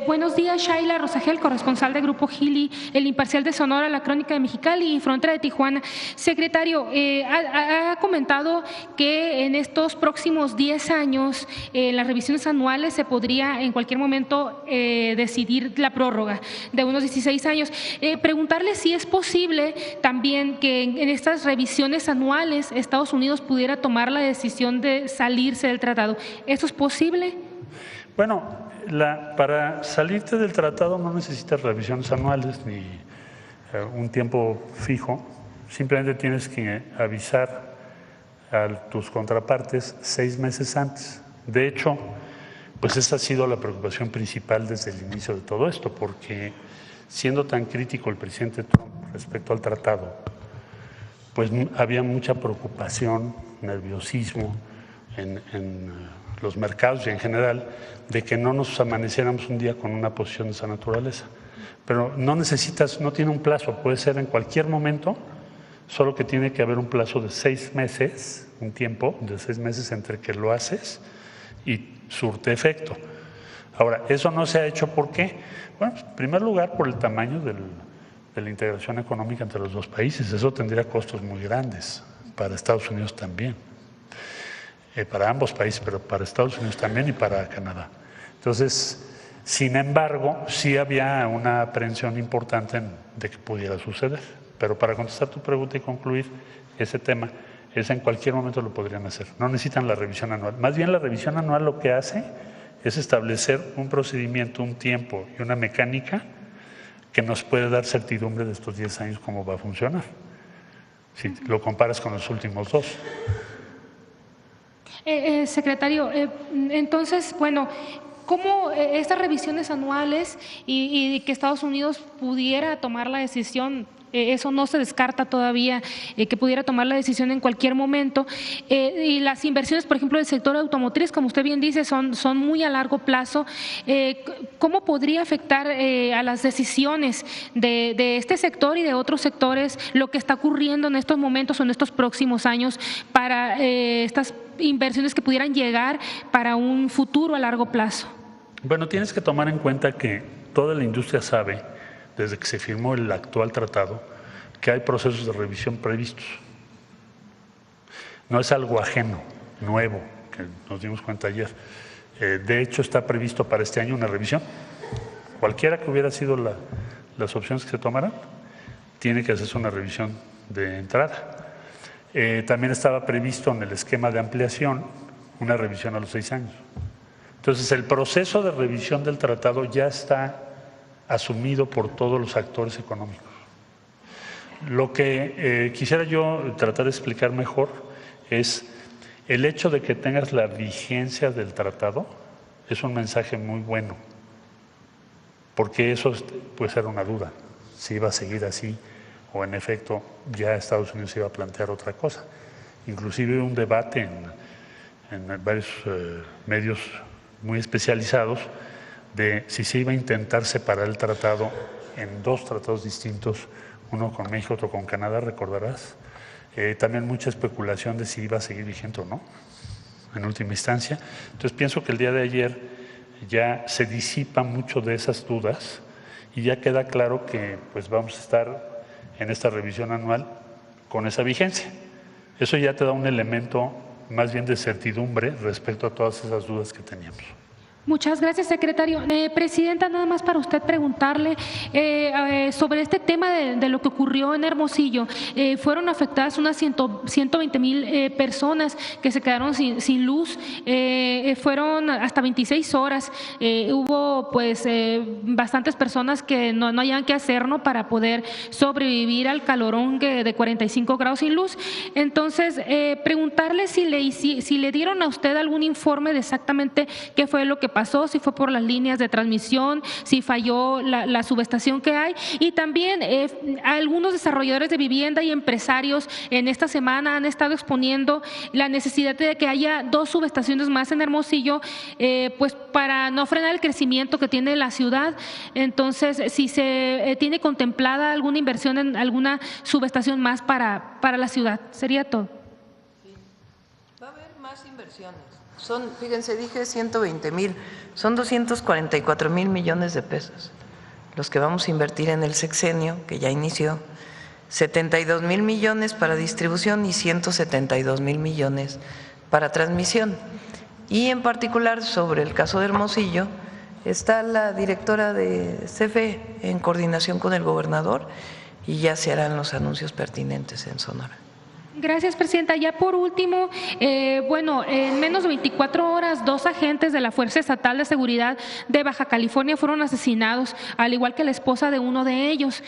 Buenos días, Shaila Rosagel, corresponsal de Grupo Gili, El Imparcial de Sonora, La Crónica de Mexicali y Frontera de Tijuana. Secretario, ha comentado que en estos próximos 10 años, las revisiones anuales se podría en cualquier momento decidir la prórroga de unos 16 años. Preguntarle si es posible también que en estas revisiones anuales Estados Unidos pudiera tomar la decisión de salirse del tratado. ¿Eso es posible? Bueno, para salirte del tratado no necesitas revisiones anuales ni un tiempo fijo, simplemente tienes que avisar a tus contrapartes 6 meses antes. De hecho, pues esa ha sido la preocupación principal desde el inicio de todo esto, porque siendo tan crítico el presidente Trump respecto al tratado, pues había mucha preocupación, nerviosismo en los mercados y en general, de que no nos amaneciéramos un día con una posición de esa naturaleza. Pero no tiene un plazo, puede ser en cualquier momento, solo que tiene que haber un plazo de 6 meses, un tiempo de 6 meses entre que lo haces y surte efecto. Ahora, eso no se ha hecho, ¿por qué? Bueno, en primer lugar, por el tamaño de la integración económica entre los dos países. Eso tendría costos muy grandes, para Estados Unidos también. Para ambos países, pero para Estados Unidos también y para Canadá. Entonces, sin embargo, sí había una aprehensión importante de que pudiera suceder. Pero para contestar tu pregunta y concluir ese tema, en cualquier momento lo podrían hacer. No necesitan la revisión anual. Más bien la revisión anual lo que hace es establecer un procedimiento, un tiempo y una mecánica que nos puede dar certidumbre de estos 10 años cómo va a funcionar. Si lo comparas con los últimos 2. Secretario, entonces, bueno, ¿cómo estas revisiones anuales y que Estados Unidos pudiera tomar la decisión? Eso no se descarta todavía, que pudiera tomar la decisión en cualquier momento. Y las inversiones, por ejemplo, del sector automotriz, como usted bien dice, son muy a largo plazo. ¿Cómo podría afectar a las decisiones de este sector y de otros sectores lo que está ocurriendo en estos momentos o en estos próximos años para estas inversiones que pudieran llegar para un futuro a largo plazo? Bueno, tienes que tomar en cuenta que toda la industria sabe, desde que se firmó el actual tratado, que hay procesos de revisión previstos. No es algo ajeno, nuevo, que nos dimos cuenta ayer. De hecho, está previsto para este año una revisión. Cualquiera que hubiera sido las opciones que se tomaran, tiene que hacerse una revisión de entrada. También estaba previsto en el esquema de ampliación una revisión a los 6 años. Entonces, el proceso de revisión del tratado ya está asumido por todos los actores económicos. Lo que quisiera yo tratar de explicar mejor es el hecho de que tengas la vigencia del tratado es un mensaje muy bueno, porque eso puede ser una duda, si iba a seguir así o en efecto ya Estados Unidos iba a plantear otra cosa. Inclusive un debate en varios medios muy especializados de si se iba a intentar separar el tratado en 2 tratados distintos, uno con México, otro con Canadá, recordarás. También mucha especulación de si iba a seguir vigente o no, en última instancia. Entonces pienso que el día de ayer ya se disipa mucho de esas dudas y ya queda claro que pues vamos a estar en esta revisión anual con esa vigencia. Eso ya te da un elemento más bien de certidumbre respecto a todas esas dudas que teníamos. Muchas gracias, secretario. Presidenta, nada más para usted preguntarle sobre este tema de lo que ocurrió en Hermosillo. Fueron afectadas unas 120,000 personas que se quedaron sin luz. Fueron hasta 26 horas. Hubo pues bastantes personas que no hayan qué hacer, ¿no?, para poder sobrevivir al calorón de 45 grados sin luz. Entonces, preguntarle si le dieron a usted algún informe de exactamente qué fue lo que pasó, si fue por las líneas de transmisión, si falló la subestación que hay, y también algunos desarrolladores de vivienda y empresarios en esta semana han estado exponiendo la necesidad de que haya 2 subestaciones más en Hermosillo, pues para no frenar el crecimiento que tiene la ciudad. Entonces, si se tiene contemplada alguna inversión en alguna subestación más para la ciudad, sería todo. Sí. Va a haber más inversiones. Fíjense, dije 120,000, son 244,000 millones de pesos los que vamos a invertir en el sexenio, que ya inició, 72,000 millones para distribución y 172,000 millones para transmisión. Y en particular sobre el caso de Hermosillo, está la directora de CFE en coordinación con el gobernador y ya se harán los anuncios pertinentes en Sonora. Gracias, presidenta. Ya por último, en menos de 24 horas, 2 agentes de la Fuerza Estatal de Seguridad de Baja California fueron asesinados, al igual que la esposa de uno de ellos.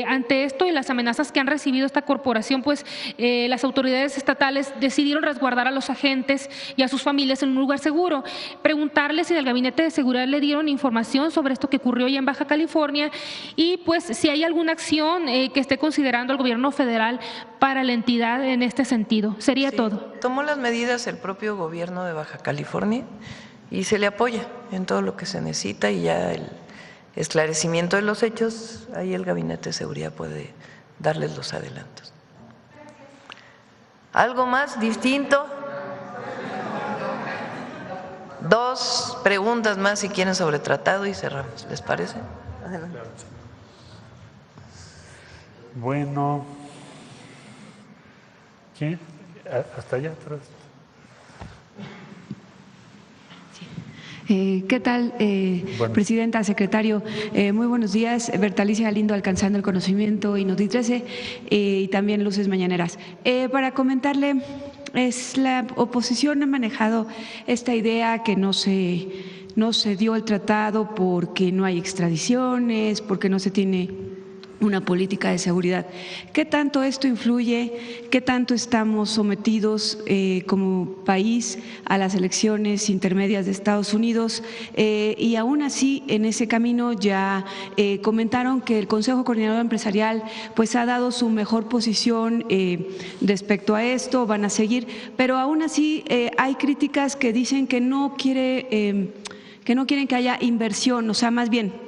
Ante esto y las amenazas que han recibido esta corporación, pues las autoridades estatales decidieron resguardar a los agentes y a sus familias en un lugar seguro. Preguntarles si del Gabinete de Seguridad le dieron información sobre esto que ocurrió ya en Baja California y pues si hay alguna acción que esté considerando el gobierno federal para la entidad en este sentido. Sería todo. Tomó las medidas el propio gobierno de Baja California y se le apoya en todo lo que se necesita y ya el esclarecimiento de los hechos, ahí el Gabinete de Seguridad puede darles los adelantos. ¿Algo más distinto? 2 preguntas más si quieren sobre tratado y cerramos. ¿Les parece? Adelante. Bueno, ¿quién? Hasta allá atrás. ¿Qué tal, presidenta, secretario? Muy buenos días. Bertalicia Galindo, Alcanzando el Conocimiento y Noti 13 y también Luces Mañaneras. Para comentarle, la oposición ha manejado esta idea que no se dio el tratado porque no hay extradiciones, porque no se tiene una política de seguridad. ¿Qué tanto esto influye? ¿Qué tanto estamos sometidos como país a las elecciones intermedias de Estados Unidos? Y aún así, en ese camino ya comentaron que el Consejo Coordinador Empresarial pues ha dado su mejor posición respecto a esto, van a seguir, pero aún así hay críticas que dicen que no quieren que haya inversión, o sea, más bien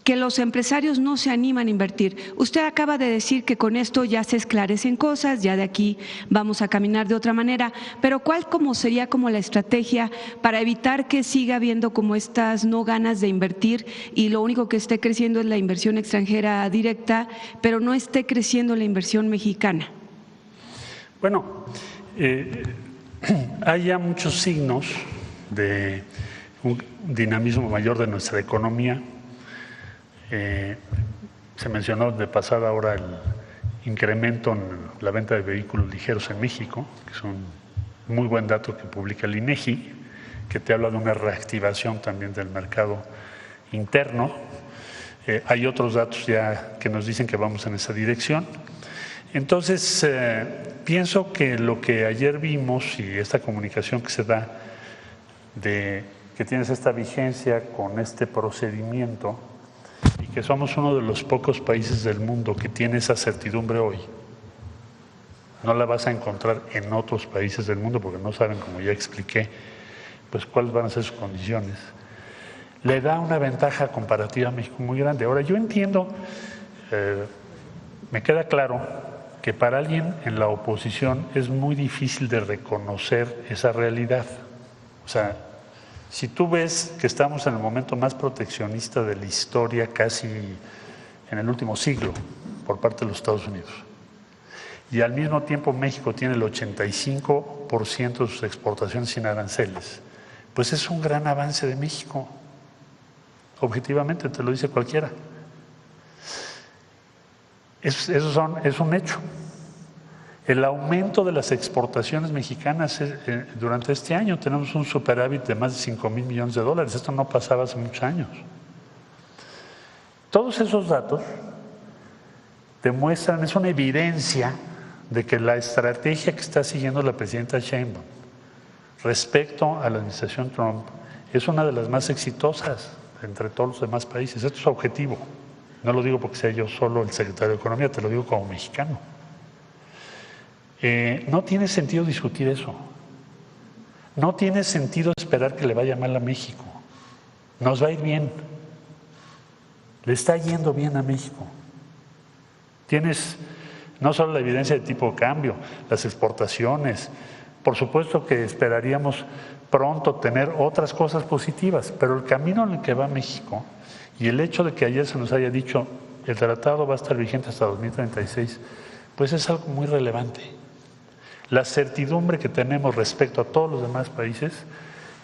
que los empresarios no se animan a invertir. Usted acaba de decir que con esto ya se esclarecen cosas, ya de aquí vamos a caminar de otra manera, pero ¿cuál sería la estrategia para evitar que siga habiendo como estas no ganas de invertir y lo único que esté creciendo es la inversión extranjera directa, pero no esté creciendo la inversión mexicana? Bueno, hay ya muchos signos de un dinamismo mayor de nuestra economía. Se mencionó de pasada ahora el incremento en la venta de vehículos ligeros en México, que es un muy buen dato que publica el INEGI, que te habla de una reactivación también del mercado interno. Hay otros datos ya que nos dicen que vamos en esa dirección. Entonces, pienso que lo que ayer vimos y esta comunicación que se da de que tienes esta vigencia con este procedimiento y que somos uno de los pocos países del mundo que tiene esa certidumbre hoy. No la vas a encontrar en otros países del mundo porque no saben, como ya expliqué, pues cuáles van a ser sus condiciones. Le da una ventaja comparativa a México muy grande. Ahora, yo entiendo, me queda claro que para alguien en la oposición es muy difícil de reconocer esa realidad. O sea, si tú ves que estamos en el momento más proteccionista de la historia, casi en el último siglo, por parte de los Estados Unidos, y al mismo tiempo México tiene el 85% de sus exportaciones sin aranceles, pues es un gran avance de México. Objetivamente, te lo dice cualquiera. Es un hecho. El aumento de las exportaciones mexicanas durante este año, tenemos un superávit de más de 5,000 millones de dólares. Esto no pasaba hace muchos años. Todos esos datos demuestran, es una evidencia de que la estrategia que está siguiendo la presidenta Sheinbaum respecto a la administración Trump es una de las más exitosas entre todos los demás países. Esto es objetivo. No lo digo porque sea yo solo el secretario de Economía, te lo digo como mexicano. No tiene sentido discutir eso. No tiene sentido esperar que le vaya mal a México. Nos va a ir bien. Le está yendo bien a México. Tienes no solo la evidencia de tipo de cambio, las exportaciones, Por supuesto que esperaríamos pronto tener otras cosas positivas, pero el camino en el que va México y el hecho de que ayer se nos haya dicho el tratado va a estar vigente hasta 2036, pues es algo muy relevante. La certidumbre que tenemos respecto a todos los demás países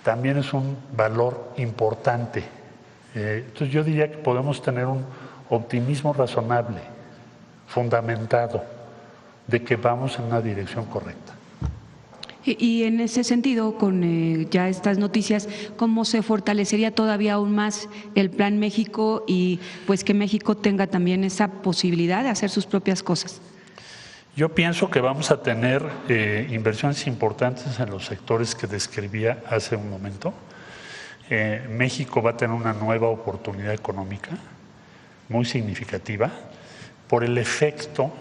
también es un valor importante. Entonces yo diría que podemos tener un optimismo razonable, fundamentado, de que vamos en una dirección correcta. Y en ese sentido, con ya estas noticias, ¿cómo se fortalecería todavía aún más el Plan México y pues que México tenga también esa posibilidad de hacer sus propias cosas? Yo pienso que vamos a tener inversiones importantes en los sectores que describía hace un momento. México va a tener una nueva oportunidad económica muy significativa por el efecto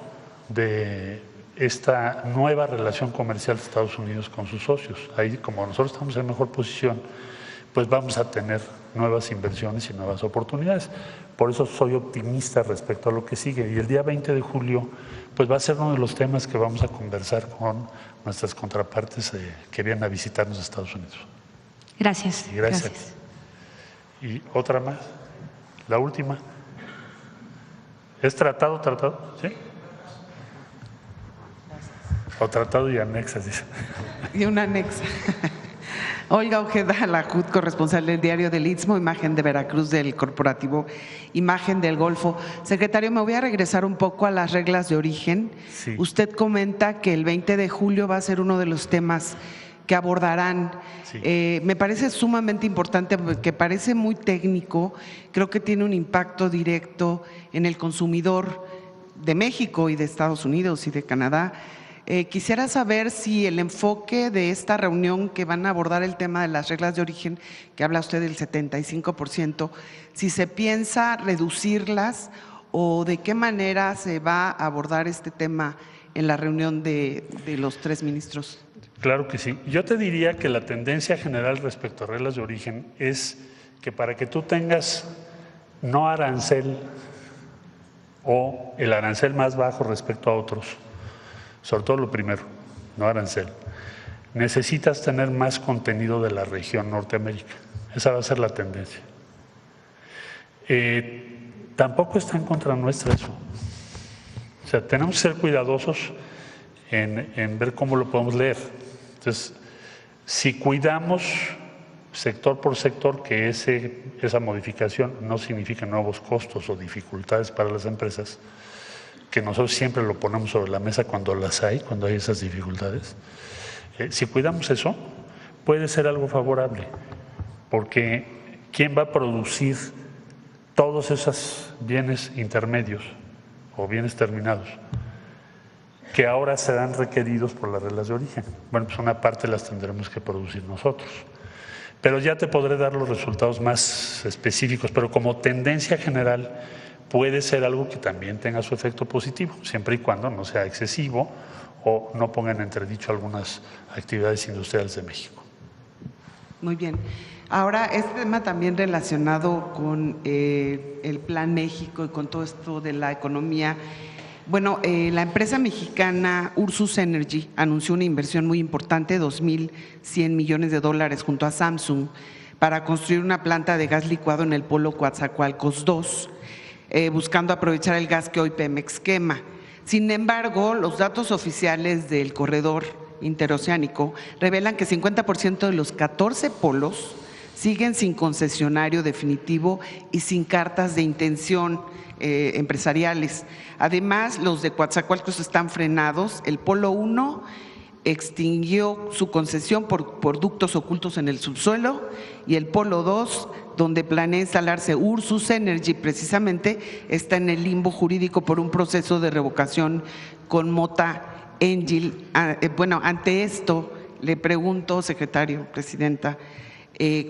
de esta nueva relación comercial de Estados Unidos con sus socios. Ahí, como nosotros estamos en mejor posición, pues vamos a tener nuevas inversiones y nuevas oportunidades. Por eso soy optimista respecto a lo que sigue. Y el día 20 de julio, pues va a ser uno de los temas que vamos a conversar con nuestras contrapartes que vienen a visitarnos a Estados Unidos. Gracias. Y gracias. Y otra más, la última. ¿Es tratado? ¿Sí? O tratado y anexas, dice. Y una anexa. Olga Ojeda Lajud, corresponsal del Diario del Istmo, Imagen de Veracruz, del corporativo Imagen del Golfo. Secretario, me voy a regresar un poco a las reglas de origen. Sí. Usted comenta que el 20 de julio va a ser uno de los temas que abordarán. Sí. Me parece sumamente importante porque parece muy técnico, creo que tiene un impacto directo en el consumidor de México y de Estados Unidos y de Canadá. Quisiera saber si el enfoque de esta reunión que van a abordar el tema de las reglas de origen, que habla usted del 75%, si se piensa reducirlas o de qué manera se va a abordar este tema en la reunión de los tres ministros. Claro que sí. Yo te diría que la tendencia general respecto a reglas de origen es que para que tú tengas no arancel o el arancel más bajo respecto a otros, sobre todo lo primero, no arancel, necesitas tener más contenido de la región Norteamérica. Esa va a ser la tendencia. Tampoco está en contra nuestra eso. O sea, tenemos que ser cuidadosos en ver cómo lo podemos leer. Entonces, si cuidamos sector por sector que esa modificación no significa nuevos costos o dificultades para las empresas, que nosotros siempre lo ponemos sobre la mesa cuando las hay, cuando hay esas dificultades. Si cuidamos eso, puede ser algo favorable, porque ¿quién va a producir todos esos bienes intermedios o bienes terminados que ahora serán requeridos por las reglas de origen? Bueno, pues una parte las tendremos que producir nosotros. Pero ya te podré dar los resultados más específicos, pero como tendencia general puede ser algo que también tenga su efecto positivo, siempre y cuando no sea excesivo o no ponga en entredicho algunas actividades industriales de México. Muy bien. Ahora, este tema también relacionado con el Plan México y con todo esto de la economía. Bueno, la empresa mexicana Ursus Energy anunció una inversión muy importante, $2,100 millones junto a Samsung, para construir una planta de gas licuado en el polo Coatzacoalcos 2, buscando aprovechar el gas que hoy Pemex quema. Sin embargo, los datos oficiales del corredor interoceánico revelan que 50% de los 14 polos siguen sin concesionario definitivo y sin cartas de intención empresariales. Además, los de Coatzacoalcos están frenados. El polo 1 extinguió su concesión por ductos ocultos en el subsuelo, y el polo 2, donde planea instalarse Ursus Energy, precisamente está en el limbo jurídico por un proceso de revocación con Mota Engil. Bueno, ante esto le pregunto, secretario, presidenta,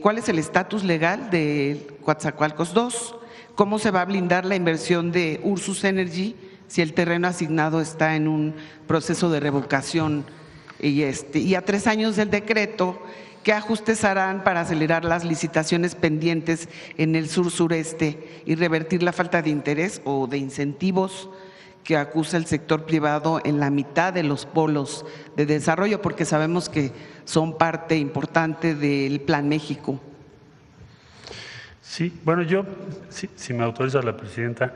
¿cuál es el estatus legal de Coatzacoalcos 2? ¿Cómo se va a blindar la inversión de Ursus Energy si el terreno asignado está en un proceso de revocación? Y a 3 años del decreto, ¿qué ajustes harán para acelerar las licitaciones pendientes en el sur-sureste y revertir la falta de interés o de incentivos que acusa el sector privado en la mitad de los polos de desarrollo, porque sabemos que son parte importante del Plan México. Sí, bueno, yo, si me autoriza la presidenta,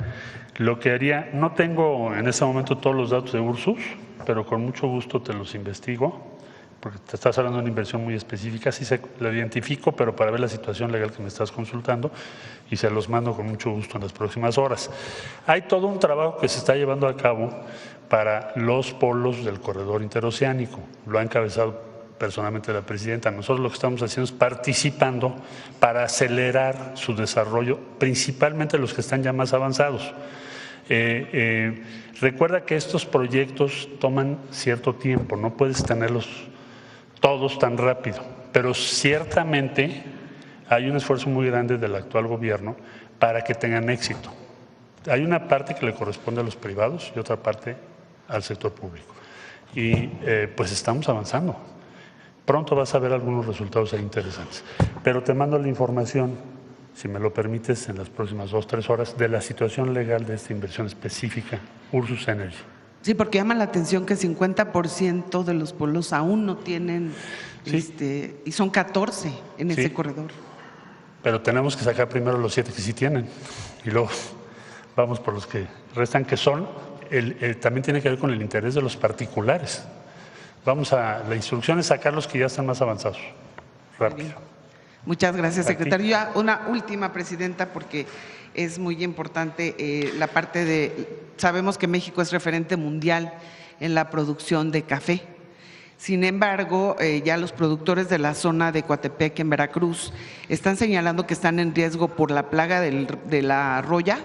lo que haría, no tengo en este momento todos los datos de Ursus, pero con mucho gusto te los investigo, porque te estás hablando de una inversión muy específica, sí lo identifico, pero para ver la situación legal que me estás consultando, y se los mando con mucho gusto en las próximas horas. Hay todo un trabajo que se está llevando a cabo para los polos del corredor interoceánico, lo ha encabezado personalmente la presidenta. Nosotros lo que estamos haciendo es participando para acelerar su desarrollo, principalmente los que están ya más avanzados. Recuerda que estos proyectos toman cierto tiempo, no puedes tenerlos todos tan rápido, pero ciertamente hay un esfuerzo muy grande del actual gobierno para que tengan éxito. Hay una parte que le corresponde a los privados y otra parte al sector público. Y pues estamos avanzando. Pronto vas a ver algunos resultados ahí interesantes. Pero te mando la información, si me lo permites, en las próximas 2 o 3 horas, de la situación legal de esta inversión específica, Ursus Energy. Sí, porque llama la atención que 50% de los polos aún no tienen, sí. Y son 14 en ese corredor. Pero tenemos que sacar primero los 7 que sí tienen y luego vamos por los que restan, que son, también tiene que ver con el interés de los particulares. La instrucción es sacar los que ya están más avanzados. Rápido. Muchas gracias, secretario. Ya una última, presidenta, porque es muy importante la parte de, sabemos que México es referente mundial en la producción de café. Sin embargo, ya los productores de la zona de Coatepec, en Veracruz, están señalando que están en riesgo por la plaga de la roya,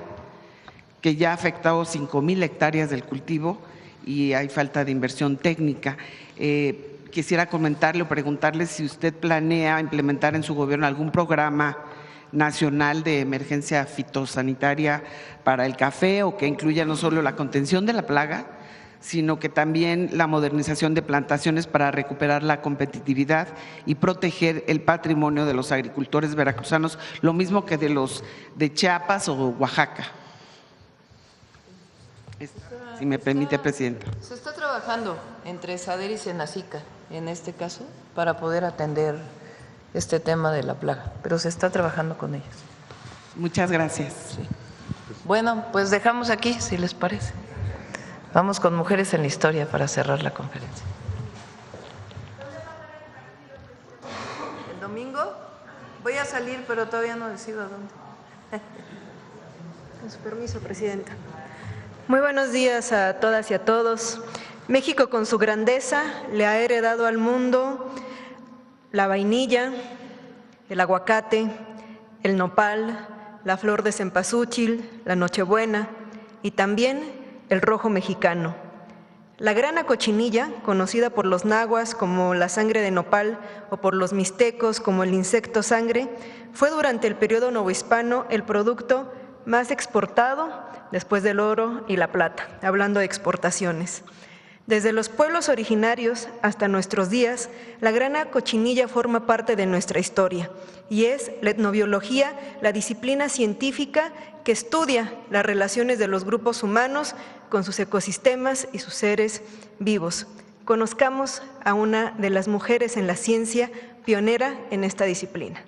que ya ha afectado 5,000 hectáreas del cultivo y hay falta de inversión técnica. Quisiera comentarle o preguntarle si usted planea implementar en su gobierno algún programa nacional de emergencia fitosanitaria para el café, o que incluya no solo la contención de la plaga, sino que también la modernización de plantaciones para recuperar la competitividad y proteger el patrimonio de los agricultores veracruzanos, lo mismo que de los de Chiapas o Oaxaca. Si me permite, presidenta. Se está trabajando entre SADER y Senacica, en este caso, para poder atender este tema de la plaga, pero se está trabajando con ellos. Muchas gracias. Sí. Bueno, pues dejamos aquí, si les parece. Vamos con Mujeres en la Historia para cerrar la conferencia. ¿El domingo? Voy a salir, pero todavía no decido a dónde. Con su permiso, presidenta. Muy buenos días a todas y a todos. México, con su grandeza, le ha heredado al mundo la vainilla, el aguacate, el nopal, la flor de cempasúchil, la nochebuena y también el rojo mexicano. La grana cochinilla, conocida por los nahuas como la sangre de nopal o por los mixtecos como el insecto sangre, fue durante el periodo novohispano el producto más exportado después del oro y la plata, hablando de exportaciones. Desde los pueblos originarios hasta nuestros días, la grana cochinilla forma parte de nuestra historia y es la etnobiología, la disciplina científica que estudia las relaciones de los grupos humanos con sus ecosistemas y sus seres vivos. Conozcamos a una de las mujeres en la ciencia pionera en esta disciplina.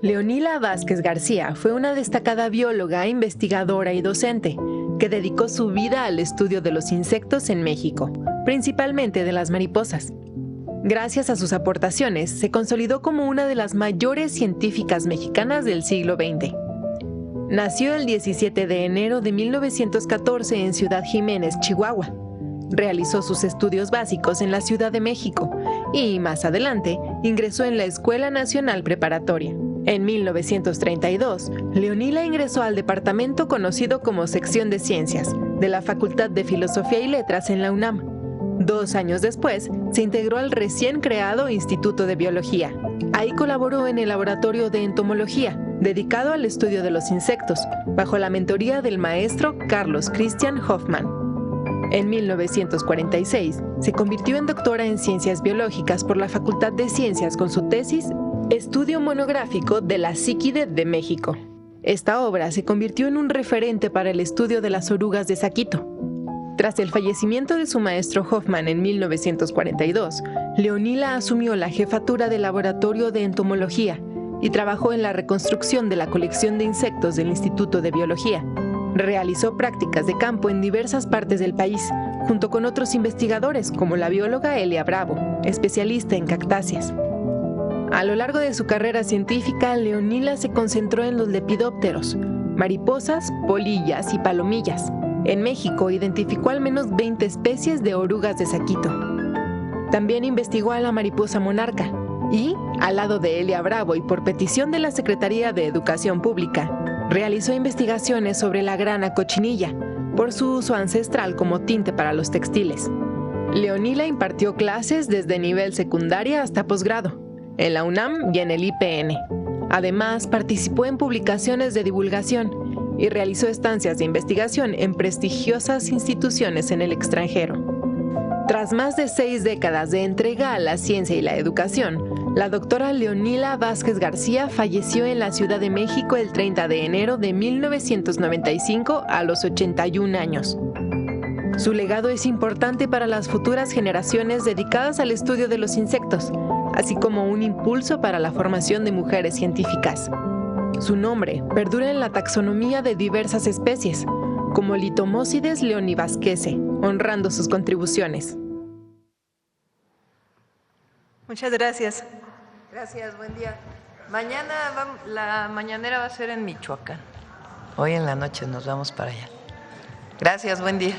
Leonila Vázquez García fue una destacada bióloga, investigadora y docente que dedicó su vida al estudio de los insectos en México, principalmente de las mariposas. Gracias a sus aportaciones, se consolidó como una de las mayores científicas mexicanas del siglo XX. Nació el 17 de enero de 1914 en Ciudad Jiménez, Chihuahua. Realizó sus estudios básicos en la Ciudad de México y, más adelante, ingresó en la Escuela Nacional Preparatoria. En 1932, Leonila ingresó al departamento conocido como Sección de Ciencias de la Facultad de Filosofía y Letras en la UNAM. 2 años después, se integró al recién creado Instituto de Biología. Ahí colaboró en el Laboratorio de Entomología, dedicado al estudio de los insectos, bajo la mentoría del maestro Carlos Christian Hoffman. En 1946, se convirtió en doctora en Ciencias Biológicas por la Facultad de Ciencias con su tesis Estudio monográfico de la psíquide de México. Esta obra se convirtió en un referente para el estudio de las orugas de saquito. Tras el fallecimiento de su maestro Hoffman en 1942, Leonila asumió la jefatura del Laboratorio de Entomología y trabajó en la reconstrucción de la colección de insectos del Instituto de Biología. Realizó prácticas de campo en diversas partes del país, junto con otros investigadores como la bióloga Elia Bravo, especialista en cactáceas. A lo largo de su carrera científica, Leonila se concentró en los lepidópteros, mariposas, polillas y palomillas. En México identificó al menos 20 especies de orugas de saquito. También investigó a la mariposa monarca y, al lado de Elia Bravo y por petición de la Secretaría de Educación Pública, realizó investigaciones sobre la grana cochinilla, por su uso ancestral como tinte para los textiles. Leonila impartió clases desde nivel secundaria hasta posgrado, en la UNAM y en el IPN. Además, participó en publicaciones de divulgación y realizó estancias de investigación en prestigiosas instituciones en el extranjero. Tras más de 6 décadas de entrega a la ciencia y la educación, la doctora Leonila Vázquez García falleció en la Ciudad de México el 30 de enero de 1995 a los 81 años. Su legado es importante para las futuras generaciones dedicadas al estudio de los insectos, así como un impulso para la formación de mujeres científicas. Su nombre perdura en la taxonomía de diversas especies, como Litomósides leonivasquese, honrando sus contribuciones. Muchas gracias. Gracias, buen día. Mañana la mañanera va a ser en Michoacán. Hoy en la noche nos vamos para allá. Gracias, buen día.